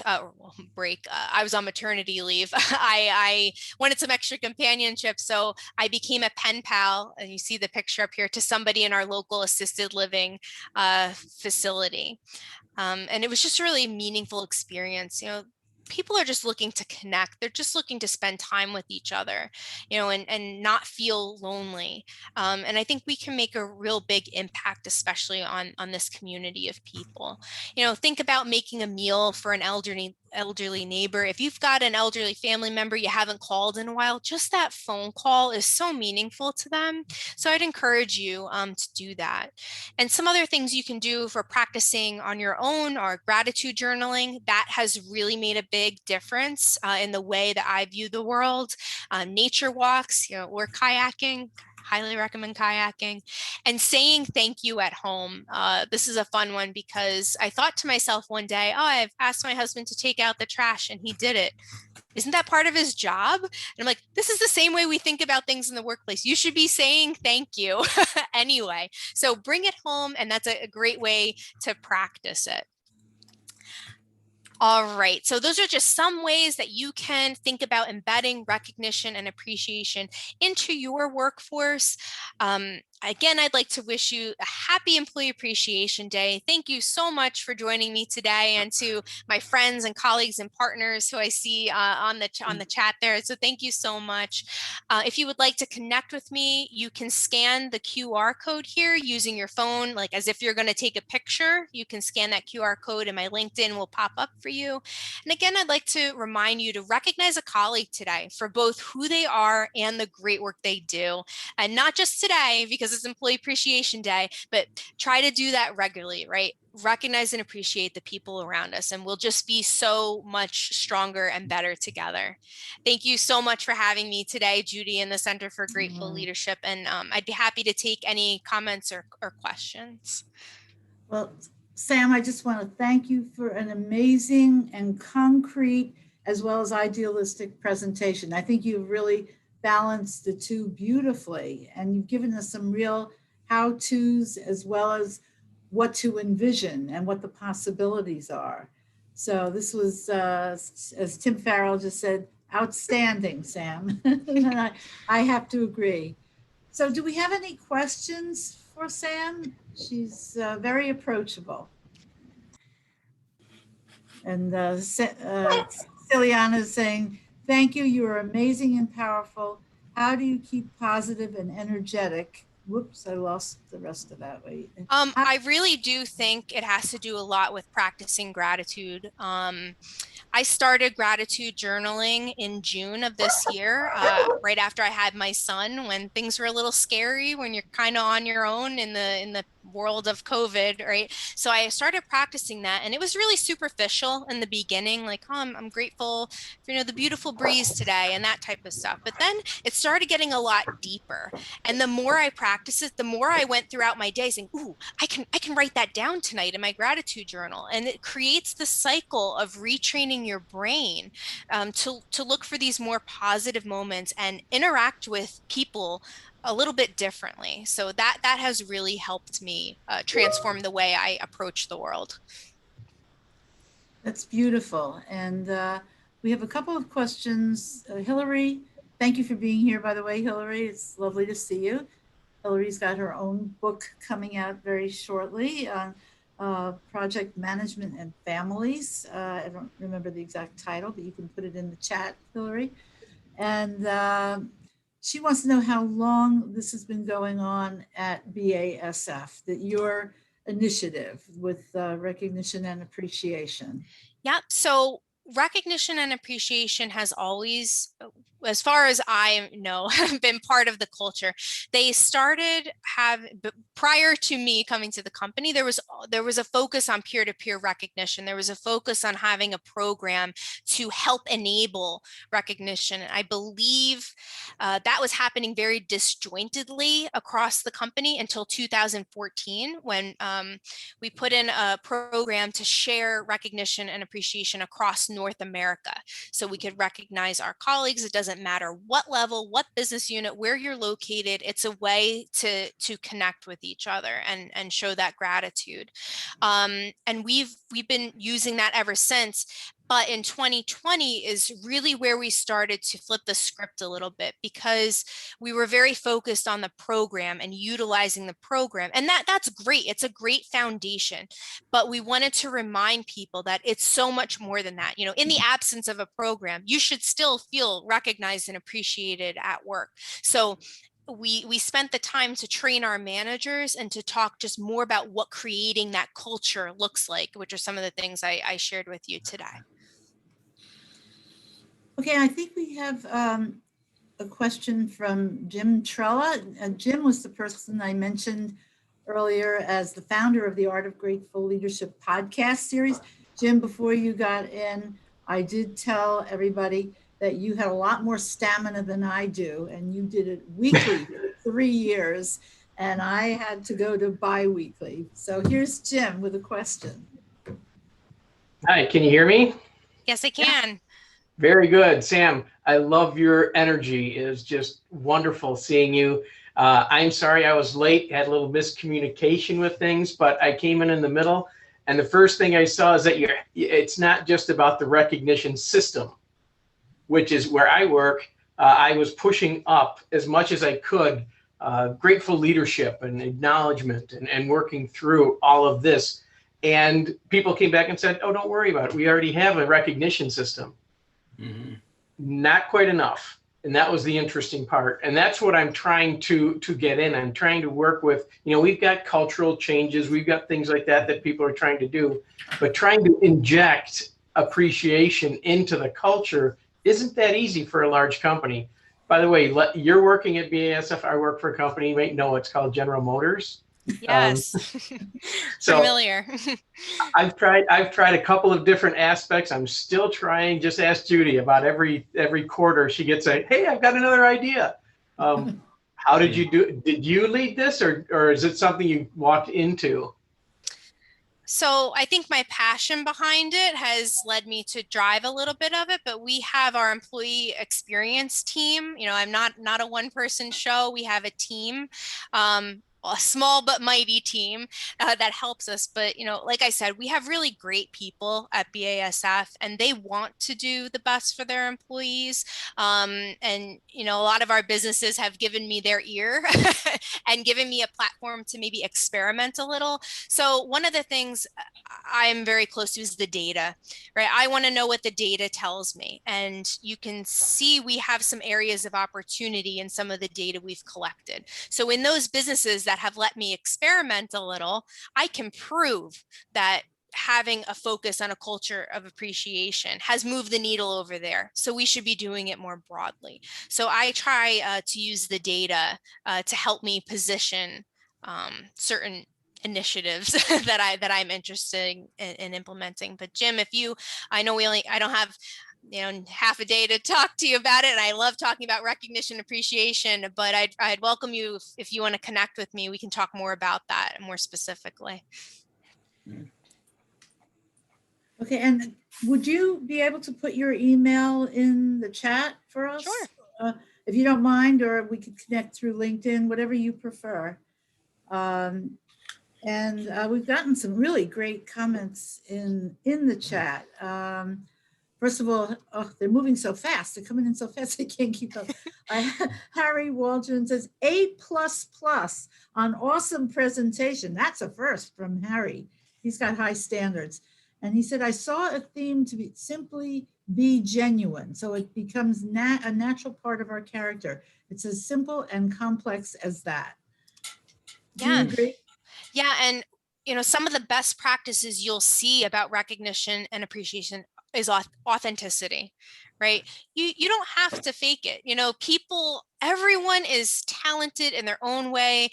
I was on maternity leave. I wanted some extra companionship, so I became a pen pal, and you see the picture up here, to somebody in our local assisted living facility. And it was just a really meaningful experience. You know, people are just looking to connect. They're just looking to spend time with each other, you know, and not feel lonely. And I think we can make a real big impact, especially on this community of people. You know, think about making a meal for an elderly neighbor. If you've got an elderly family member you haven't called in a while, just that phone call is so meaningful to them. So I'd encourage you to do that. And some other things you can do for practicing on your own are gratitude journaling. That has really made a big difference in the way that I view the world. Nature walks, you know, or kayaking. Highly recommend kayaking. And saying thank you at home. This is a fun one because I thought to myself one day, oh, I've asked my husband to take out the trash and he did it. Isn't that part of his job? And I'm like, this is the same way we think about things in the workplace. You should be saying thank you anyway. So bring it home, and that's a great way to practice it. All right, so those are just some ways that you can think about embedding recognition and appreciation into your workforce. Again, I'd like to wish you a happy Employee Appreciation Day. Thank you so much for joining me today, and to my friends and colleagues and partners who I see on the chat there. So thank you so much. If you would like to connect with me, you can scan the QR code here using your phone, like as if you're going to take a picture. You can scan that QR code and my LinkedIn will pop up for you. And again, I'd like to remind you to recognize a colleague today for both who they are and the great work they do. And not just today, because it's Employee Appreciation Day, but try to do that regularly, right? Recognize and appreciate the people around us, and we'll just be so much stronger and better together. Thank you so much for having me today, Judy, in the Center for Grateful Leadership. And I'd be happy to take any comments or questions. Well, Sam, I just want to thank you for an amazing and concrete as well as idealistic presentation. I think you've really balanced the two beautifully, and you've given us some real how-tos as well as what to envision and what the possibilities are. So this was, as Tim Farrell just said, outstanding, Sam. And I have to agree. So do we have any questions for Sam? She's very approachable. And Celiana is saying, thank you, you are amazing and powerful. How do you keep positive and energetic? Whoops, I lost the rest of that. Wait. I really do think it has to do a lot with practicing gratitude. I started gratitude journaling in June of this year, right after I had my son, when things were a little scary, when you're kind of on your own in the world of COVID, right? So I started practicing that, and it was really superficial in the beginning, like, oh, I'm grateful for, you know, the beautiful breeze today and that type of stuff. But then it started getting a lot deeper. And the more I practiced it, the more I went throughout my day saying, ooh, I can write that down tonight in my gratitude journal. And it creates the cycle of retraining your brain to look for these more positive moments and interact with people a little bit differently. So that has really helped me transform the way I approach the world. That's beautiful. And we have a couple of questions. Hillary, thank you for being here, by the way, Hillary. It's lovely to see you. Hillary's got her own book coming out very shortly on project management and families. I don't remember the exact title, but you can put it in the chat, Hillary. And she wants to know how long this has been going on at BASF, that your initiative with recognition and appreciation. Yeah, so recognition and appreciation has always as far as I know, have been part of the culture. They started prior to me coming to the company, there was a focus on peer-to-peer recognition. There was a focus on having a program to help enable recognition. And I believe that was happening very disjointedly across the company until 2014, when we put in a program to share recognition and appreciation across North America. So we could recognize our colleagues. It doesn't matter what level, what business unit, where you're located. It's a way to connect with each other and show that gratitude. And we've been using that ever since. But in 2020 is really where we started to flip the script a little bit, because we were very focused on the program and utilizing the program. And that's great. It's a great foundation. But we wanted to remind people that it's so much more than that. You know, in the absence of a program, you should still feel recognized and appreciated at work. So we spent the time to train our managers and to talk just more about what creating that culture looks like, which are some of the things I shared with you today. Okay, I think we have a question from Jim Trella. Jim was the person I mentioned earlier as the founder of the Art of Grateful Leadership podcast series. Jim, before you got in, I did tell everybody that you had a lot more stamina than I do, and you did it weekly for 3 years, and I had to go to bi-weekly. So here's Jim with a question. Hi, can you hear me? Yes, I can. Very good, Sam. I love your energy. It was just wonderful seeing you. I'm sorry I was late, had a little miscommunication with things, but I came in the middle. And the first thing I saw is that it's not just about the recognition system, which is where I work. I was pushing up as much as I could, grateful leadership and acknowledgement and working through all of this. And people came back and said, oh, don't worry about it. We already have a recognition system. Mm-hmm. Not quite enough. And that was the interesting part. And that's what I'm trying to get in. I'm trying to work with, you know, we've got cultural changes. We've got things like that people are trying to do. But trying to inject appreciation into the culture isn't that easy for a large company. By the way, you're working at BASF. I work for a company you might know. It's called General Motors. Yes. So familiar. I've tried a couple of different aspects. I'm still trying. Just ask Judy. About every quarter she gets a, hey, I've got another idea. How did you do it? Did you lead this, or is it something you walked into? So I think my passion behind it has led me to drive a little bit of it, but we have our employee experience team. You know, I'm not a one-person show. We have a team. A small but mighty team that helps us. But, you know, like I said, we have really great people at BASF, and they want to do the best for their employees. And, you know, a lot of our businesses have given me their ear and given me a platform to maybe experiment a little. So one of the things I'm very close to is the data, right? I want to know what the data tells me. And you can see we have some areas of opportunity in some of the data we've collected. So in those businesses that have let me experiment a little, I can prove that having a focus on a culture of appreciation has moved the needle over there. So we should be doing it more broadly. So I try to use the data to help me position certain initiatives that I'm interested in implementing. But Jim, I don't have half a day to talk to you about it. And I love talking about recognition, appreciation, but I'd welcome you if you want to connect with me. We can talk more about that more specifically. Okay, and would you be able to put your email in the chat for us? Sure. If you don't mind, or we could connect through LinkedIn, whatever you prefer. And we've gotten some really great comments in the chat. First of all, they're moving so fast. They're coming in so fast, I can't keep up. Harry Waldron says, A++ on awesome presentation. That's a first from Harry. He's got high standards. And he said, I saw a theme to simply be genuine. So it becomes a natural part of our character. It's as simple and complex as that. Do you agree? Yeah, and some of the best practices you'll see about recognition and appreciation is authenticity, right? You don't have to fake it. You know, everyone is talented in their own way.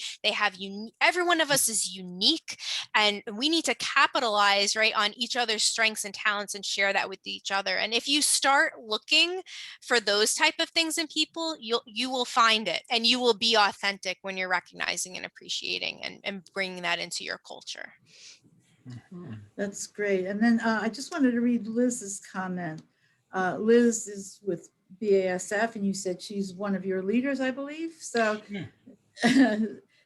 Every one of us is unique, and we need to capitalize, right, on each other's strengths and talents and share that with each other. And if you start looking for those type of things in people, you will find it, and you will be authentic when you're recognizing and appreciating and bringing that into your culture. That's great. And then I just wanted to read Liz's comment. Liz is with BASF, and you said she's one of your leaders, I believe. So,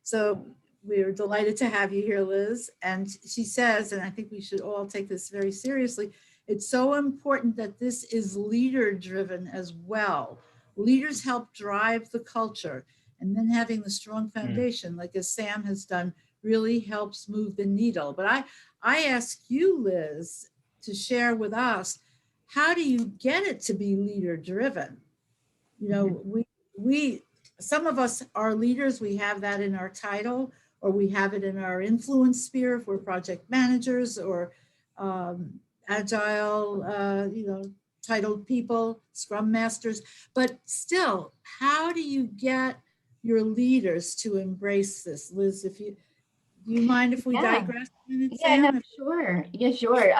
so we're delighted to have you here, Liz. And she says, and I think we should all take this very seriously, it's so important that this is leader driven as well. Leaders help drive the culture, and then having the strong foundation, like as Sam has done, really helps move the needle. But I ask you, Liz, to share with us, how do you get it to be leader driven? You know, some of us are leaders, we have that in our title, or we have it in our influence sphere if we're project managers or agile, titled people, scrum masters. But still, how do you get your leaders to embrace this? Liz, do you mind if we digress a minute, Sam? Yeah, no, sure. Yeah, sure.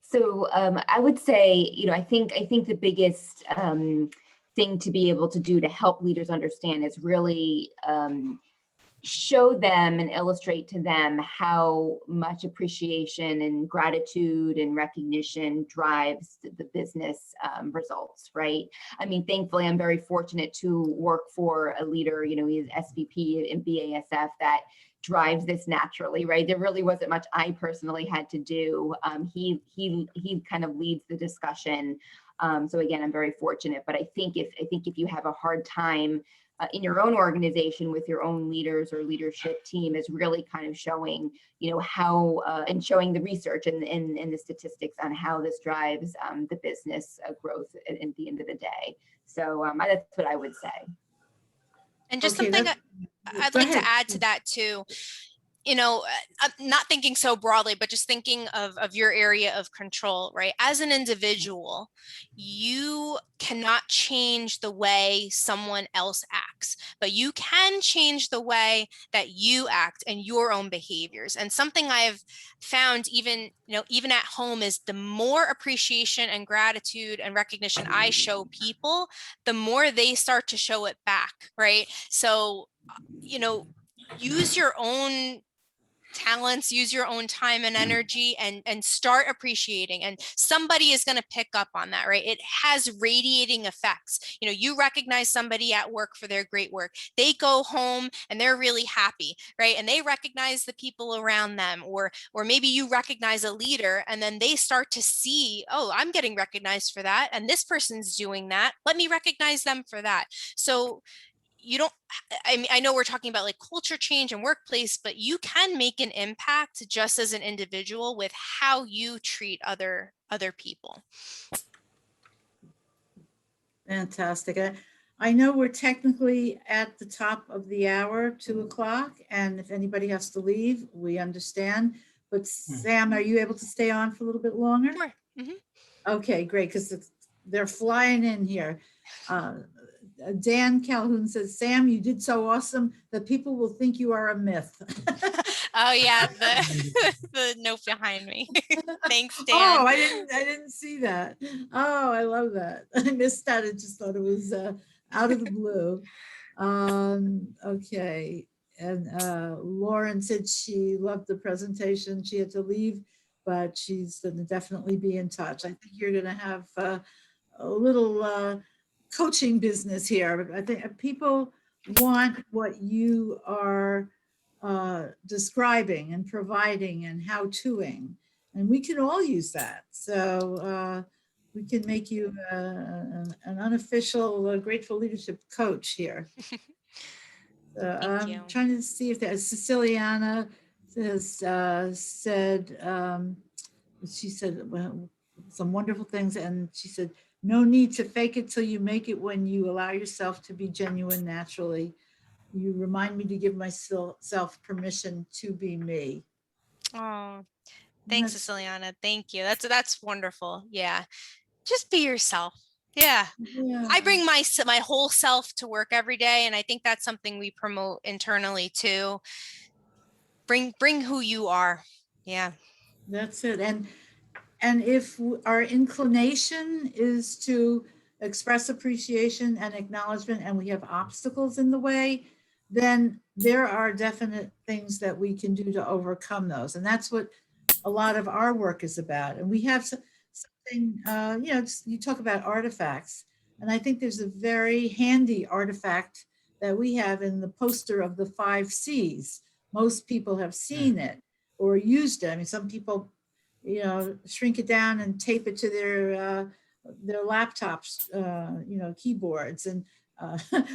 So I would say, I think the biggest thing to be able to do to help leaders understand is really show them and illustrate to them how much appreciation and gratitude and recognition drives the business results, right? I mean, thankfully, I'm very fortunate to work for a leader, he's SVP in BASF that drives this naturally, right? There really wasn't much I personally had to do. He kind of leads the discussion. So again, I'm very fortunate, but I think if you have a hard time in your own organization with your own leaders or leadership team, is really kind of showing, how and showing the research and the statistics on how this drives the business growth at the end of the day. So that's what I would say. And just something I'd like to add to that too, not thinking so broadly, but just thinking of your area of control, right? As an individual, you cannot change the way someone else acts, but you can change the way that you act and your own behaviors. And something I've found even at home is the more appreciation and gratitude and recognition I show people, the more they start to show it back, right? So, use your own talents, use your own time and energy, and start appreciating, and somebody is going to pick up on that, right? It has radiating effects. You recognize somebody at work for their great work, they go home and they're really happy, right? And they recognize the people around them, or maybe you recognize a leader and then they start to see, oh, I'm getting recognized for that, and this person's doing that, let me recognize them for that. So I know we're talking about like culture change and workplace, but you can make an impact just as an individual with how you treat other people. Fantastic. I know we're technically at the top of the hour, 2:00, and if anybody has to leave, we understand. But Sam, are you able to stay on for a little bit longer? Sure. Mm-hmm. Okay, great, because they're flying in here. Dan Calhoun says, Sam, you did so awesome that people will think you are a myth. Oh yeah, the note behind me. Thanks, Dan. Oh, I didn't see that. Oh, I love that. I missed that. I just thought it was out of the blue. Okay. And Lauren said she loved the presentation. She had to leave, but she's going to definitely be in touch. I think you're going to have a little coaching business here. I think people want what you are describing and providing and how-toing, and we can all use that. So we can make you an unofficial grateful leadership coach here. I'm trying to see if there's Ceciliana has said, she said some wonderful things, and she said, no need to fake it till you make it when you allow yourself to be genuine naturally. You remind me to give myself permission to be me. Oh, Thanks, That's- Ceciliana. Thank you. That's wonderful. Yeah. Just be yourself. Yeah. Yeah. I bring my whole self to work every day, and I think that's something we promote internally too. Bring who you are. Yeah. That's it. And if our inclination is to express appreciation and acknowledgement and we have obstacles in the way, then there are definite things that we can do to overcome those. And that's what a lot of our work is about. And we have something, you know, you talk about artifacts. And I think there's a very handy artifact that we have in the poster of the 5 C's. Most people have seen it or used it. I mean, some people, you know, shrink it down and tape it to their laptops, you know, keyboards. And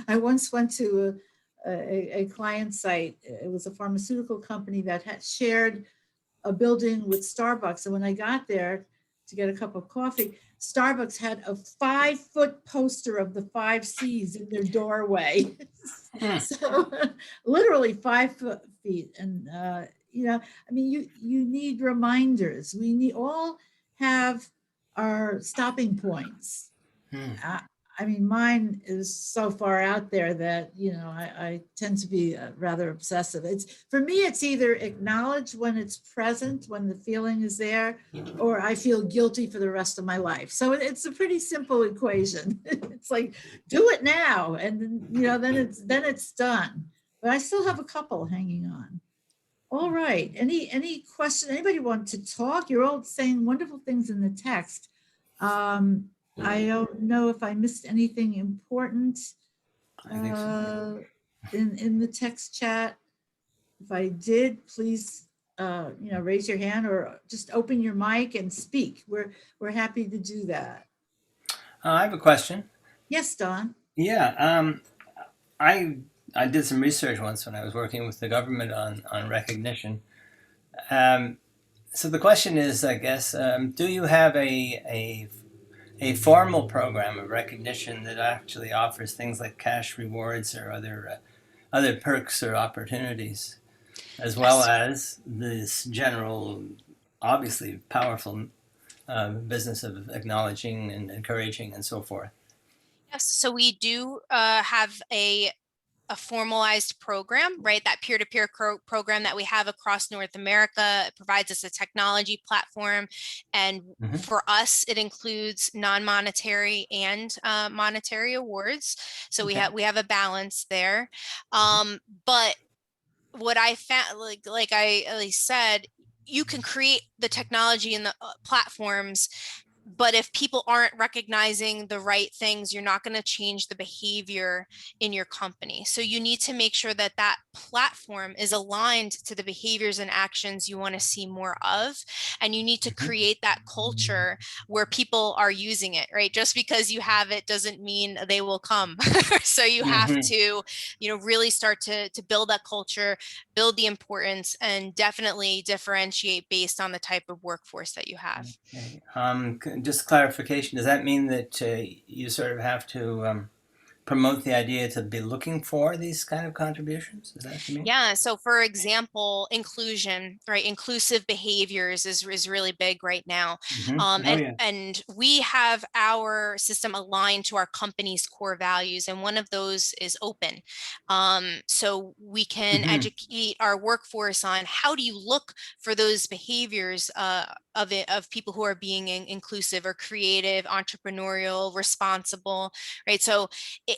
I once went to a client site. It was a pharmaceutical company that had shared a building with Starbucks. And when I got there to get a cup of coffee, Starbucks had a 5-foot poster of the 5 C's in their doorway. So literally 5 feet. And, you know, I mean, you need reminders. We all have our stopping points. I mean, mine is so far out there that, you know, I tend to be rather obsessive. For me, it's either acknowledge when it's present, when the feeling is there, or I feel guilty for the rest of my life. So it's a pretty simple equation. It's like, do it now. And then, you know, then it's done. But I still have a couple hanging on. All right. Any question? Anybody want to talk? You're all saying wonderful things in the text. I don't know if I missed anything important I think so. in the text chat. If I did, please, you know, raise your hand or just open your mic and speak. We're happy to do that. I have a question. Yes, Don. Yeah, I did some research once when I was working with the government on recognition. So the question is, I guess, do you have a formal program of recognition that actually offers things like cash rewards or other perks or opportunities, as well as this general, obviously powerful business of acknowledging and encouraging and so forth? Yes. So we do have a formalized program, right? That peer-to-peer program that we have across North America. It provides us a technology platform. And for us, it includes non-monetary and monetary awards. So we have a balance there. But what I found, like I at least said, you can create the technology and the platforms, but if people aren't recognizing the right things, you're not going to change the behavior in your company. So you need to make sure that that platform is aligned to the behaviors and actions you want to see more of. And you need to create that culture where people are using it, right? Just because you have it doesn't mean they will come. So you have to, you know, really start to build that culture, build the importance, and definitely differentiate based on the type of workforce that you have. Okay. Just clarification, does that mean that you sort of have to promote the idea to be looking for these kind of contributions? Is that what you mean? Yeah. So for example, inclusion, right? Inclusive behaviors is really big right now. And we have our system aligned to our company's core values. And one of those is open. So we can educate our workforce on how do you look for those behaviors of people who are being inclusive or creative, entrepreneurial, responsible, right? So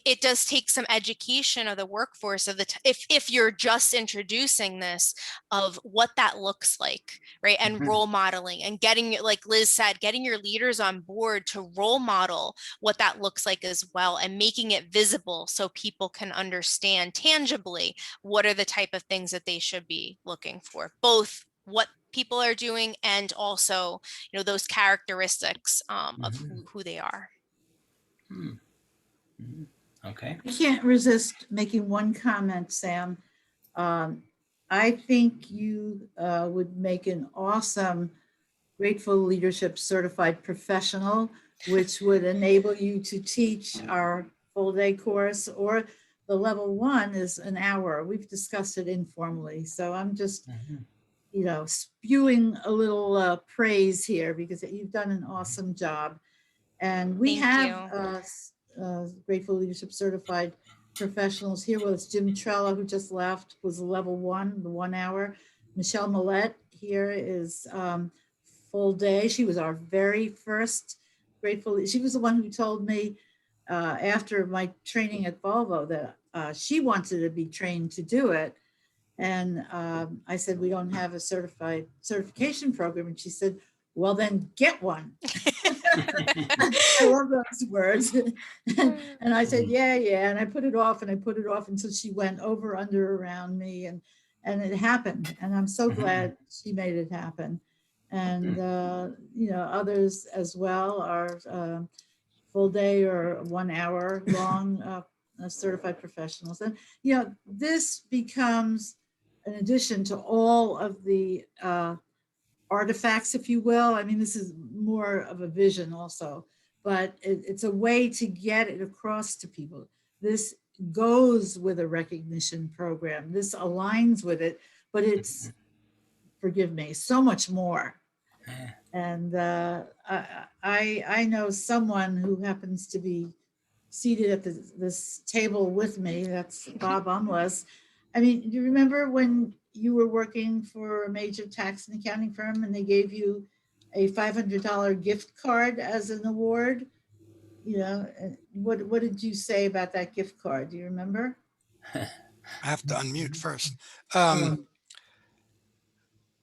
it does take some education of the workforce of the if you're just introducing this, of what that looks like, right? And role modeling and getting, like Liz said, getting your leaders on board to role model what that looks like as well, and making it visible so people can understand tangibly what are the type of things that they should be looking for, both what people are doing and also, you know, those characteristics of who they are. Okay. I can't resist making one comment, Sam. I think you would make an awesome Grateful Leadership Certified Professional, which would enable you to teach our full day course, or the level 1 is an hour. We've discussed it informally. So I'm just spewing a little praise here because you've done an awesome job. And we Thank have Grateful Leadership Certified professionals here with us. Jim Trella, who just left, was level 1, the 1 hour. Michelle Millette here is full day. She was our very first Grateful. She was the one who told me after my training at Volvo that she wanted to be trained to do it. And I said, we don't have a certification program. And she said, well, then get one. I love those words. And I said, yeah. And I put it off and I put it off until she went over, under, around me. And it happened. And I'm so glad she made it happen. And, others as well are full day or 1 hour long certified professionals. And, this becomes an addition to all of the artifacts, if you will. I mean, this is more of a vision also, but it's a way to get it across to people. This goes with a recognition program. This aligns with it, but it's, forgive me, so much more. And I know someone who happens to be seated at this table with me. That's Bob Umlas. I mean, do you remember when you were working for a major tax and accounting firm and they gave you a $500 gift card as an award? What did you say about that gift card? Do you remember? I have to unmute first.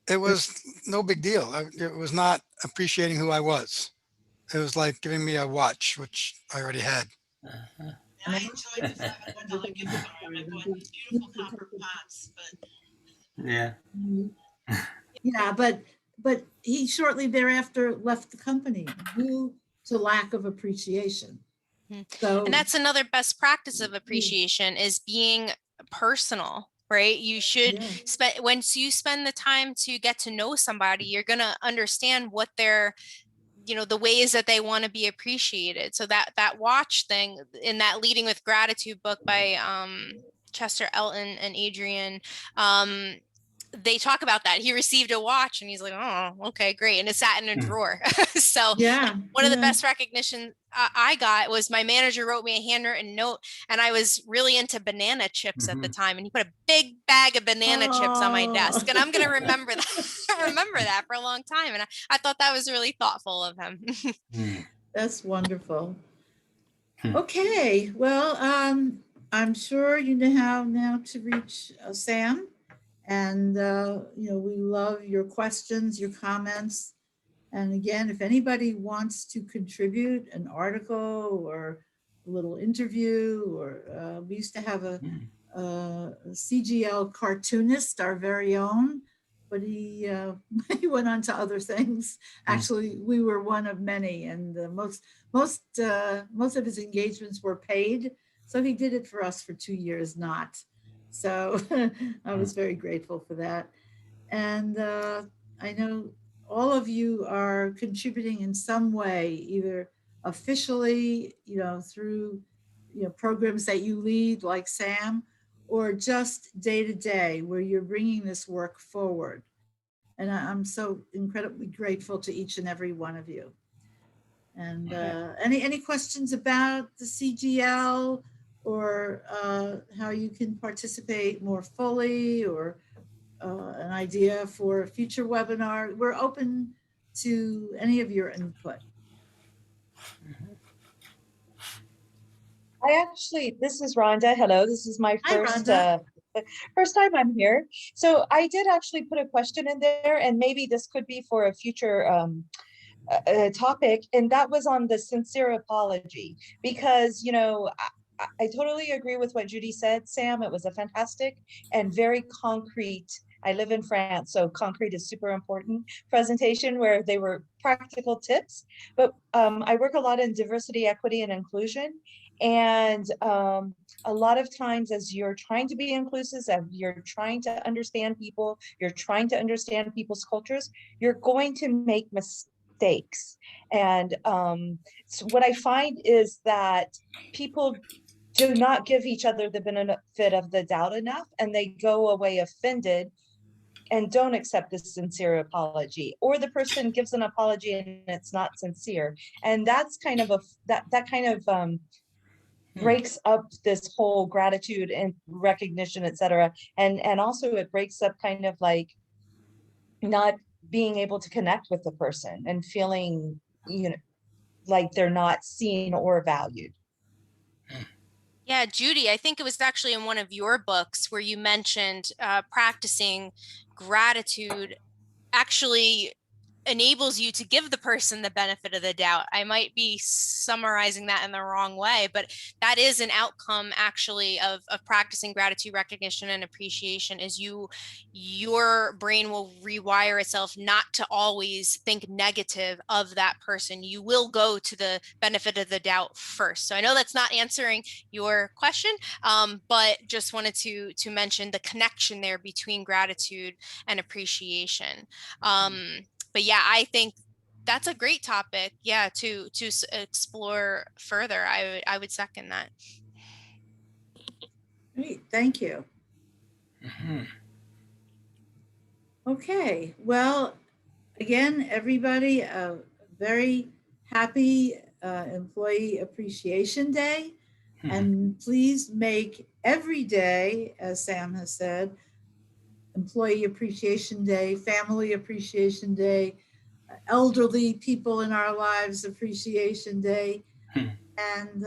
It was no big deal. It was not appreciating who I was. It was like giving me a watch, which I already had. I enjoyed the $500 gift card. I bought these beautiful copper pots, but but he shortly thereafter left the company due to lack of appreciation. So, and that's another best practice of appreciation is being personal, right? You should spend, once you spend the time to get to know somebody, you're going to understand what they're, the ways that they want to be appreciated. So that watch thing in that Leading with Gratitude book by Chester Elton and Adrian, they talk about that. He received a watch and he's like, oh, okay, great. And it sat in a drawer. So one of the best recognition I got was my manager wrote me a handwritten note, and I was really into banana chips at the time. And he put a big bag of banana chips on my desk, and I'm going to remember that for a long time. And I thought that was really thoughtful of him. That's wonderful. Okay. Well, I'm sure you know how now to reach Sam. And, we love your questions, your comments. And again, if anybody wants to contribute an article or a little interview, or we used to have a CGL cartoonist, our very own, but he went on to other things. Actually, we were one of many, and most of his engagements were paid. So he did it for us for 2 years, not. So I was very grateful for that. And I know all of you are contributing in some way, either officially, through, programs that you lead like Sam, or just day to day where you're bringing this work forward. And I'm so incredibly grateful to each and every one of you. And any questions about the CGL, or how you can participate more fully, or an idea for a future webinar? We're open to any of your input. This is Rhonda. Hello, this is my first time I'm here. So I did actually put a question in there, and maybe this could be for a future topic, and that was on the sincere apology, because, I totally agree with what Judy said, Sam. It was a fantastic and very concrete, I live in France, so concrete is super important, presentation where they were practical tips. But I work a lot in diversity, equity, and inclusion. And a lot of times as you're trying to be inclusive, as you're trying to understand people, you're trying to understand people's cultures, you're going to make mistakes. And so what I find is that people do not give each other the benefit of the doubt enough, and they go away offended don't accept the sincere apology, or the person gives an apology and it's not sincere. And that's kind of that kind of breaks up this whole gratitude and recognition, etc. And also it breaks up kind of like not being able to connect with the person and feeling, you know, like they're not seen or valued. Yeah, Judy, I think it was actually in one of your books where you mentioned practicing gratitude actually enables you to give the person the benefit of the doubt. I might be summarizing that in the wrong way, but that is an outcome actually of practicing gratitude, recognition, and appreciation is your brain will rewire itself not to always think negative of that person. You will go to the benefit of the doubt first. So I know that's not answering your question, but just wanted to mention the connection there between gratitude and appreciation. But yeah, I think that's a great topic. Yeah, to explore further. I would second that. Great, thank you. Okay, well, again, everybody, a very happy Employee Appreciation Day. And please make every day, as Sam has said, Employee Appreciation Day, Family Appreciation Day, elderly people in our lives Appreciation Day. And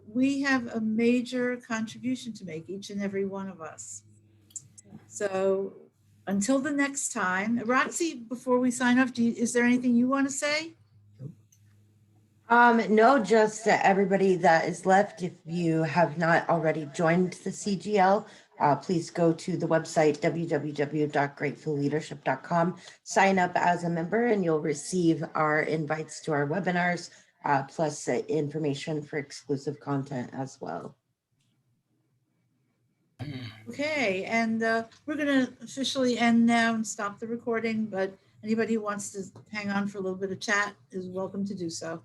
we have a major contribution to make, each and every one of us. So until the next time, Roxy, before we sign off, is there anything you want to say? No, just everybody that is left, if you have not already joined the CGL, please go to the website www.gratefulleadership.com, sign up as a member, and you'll receive our invites to our webinars, plus information for exclusive content as well. Okay, and we're going to officially end now and stop the recording, but anybody who wants to hang on for a little bit of chat is welcome to do so.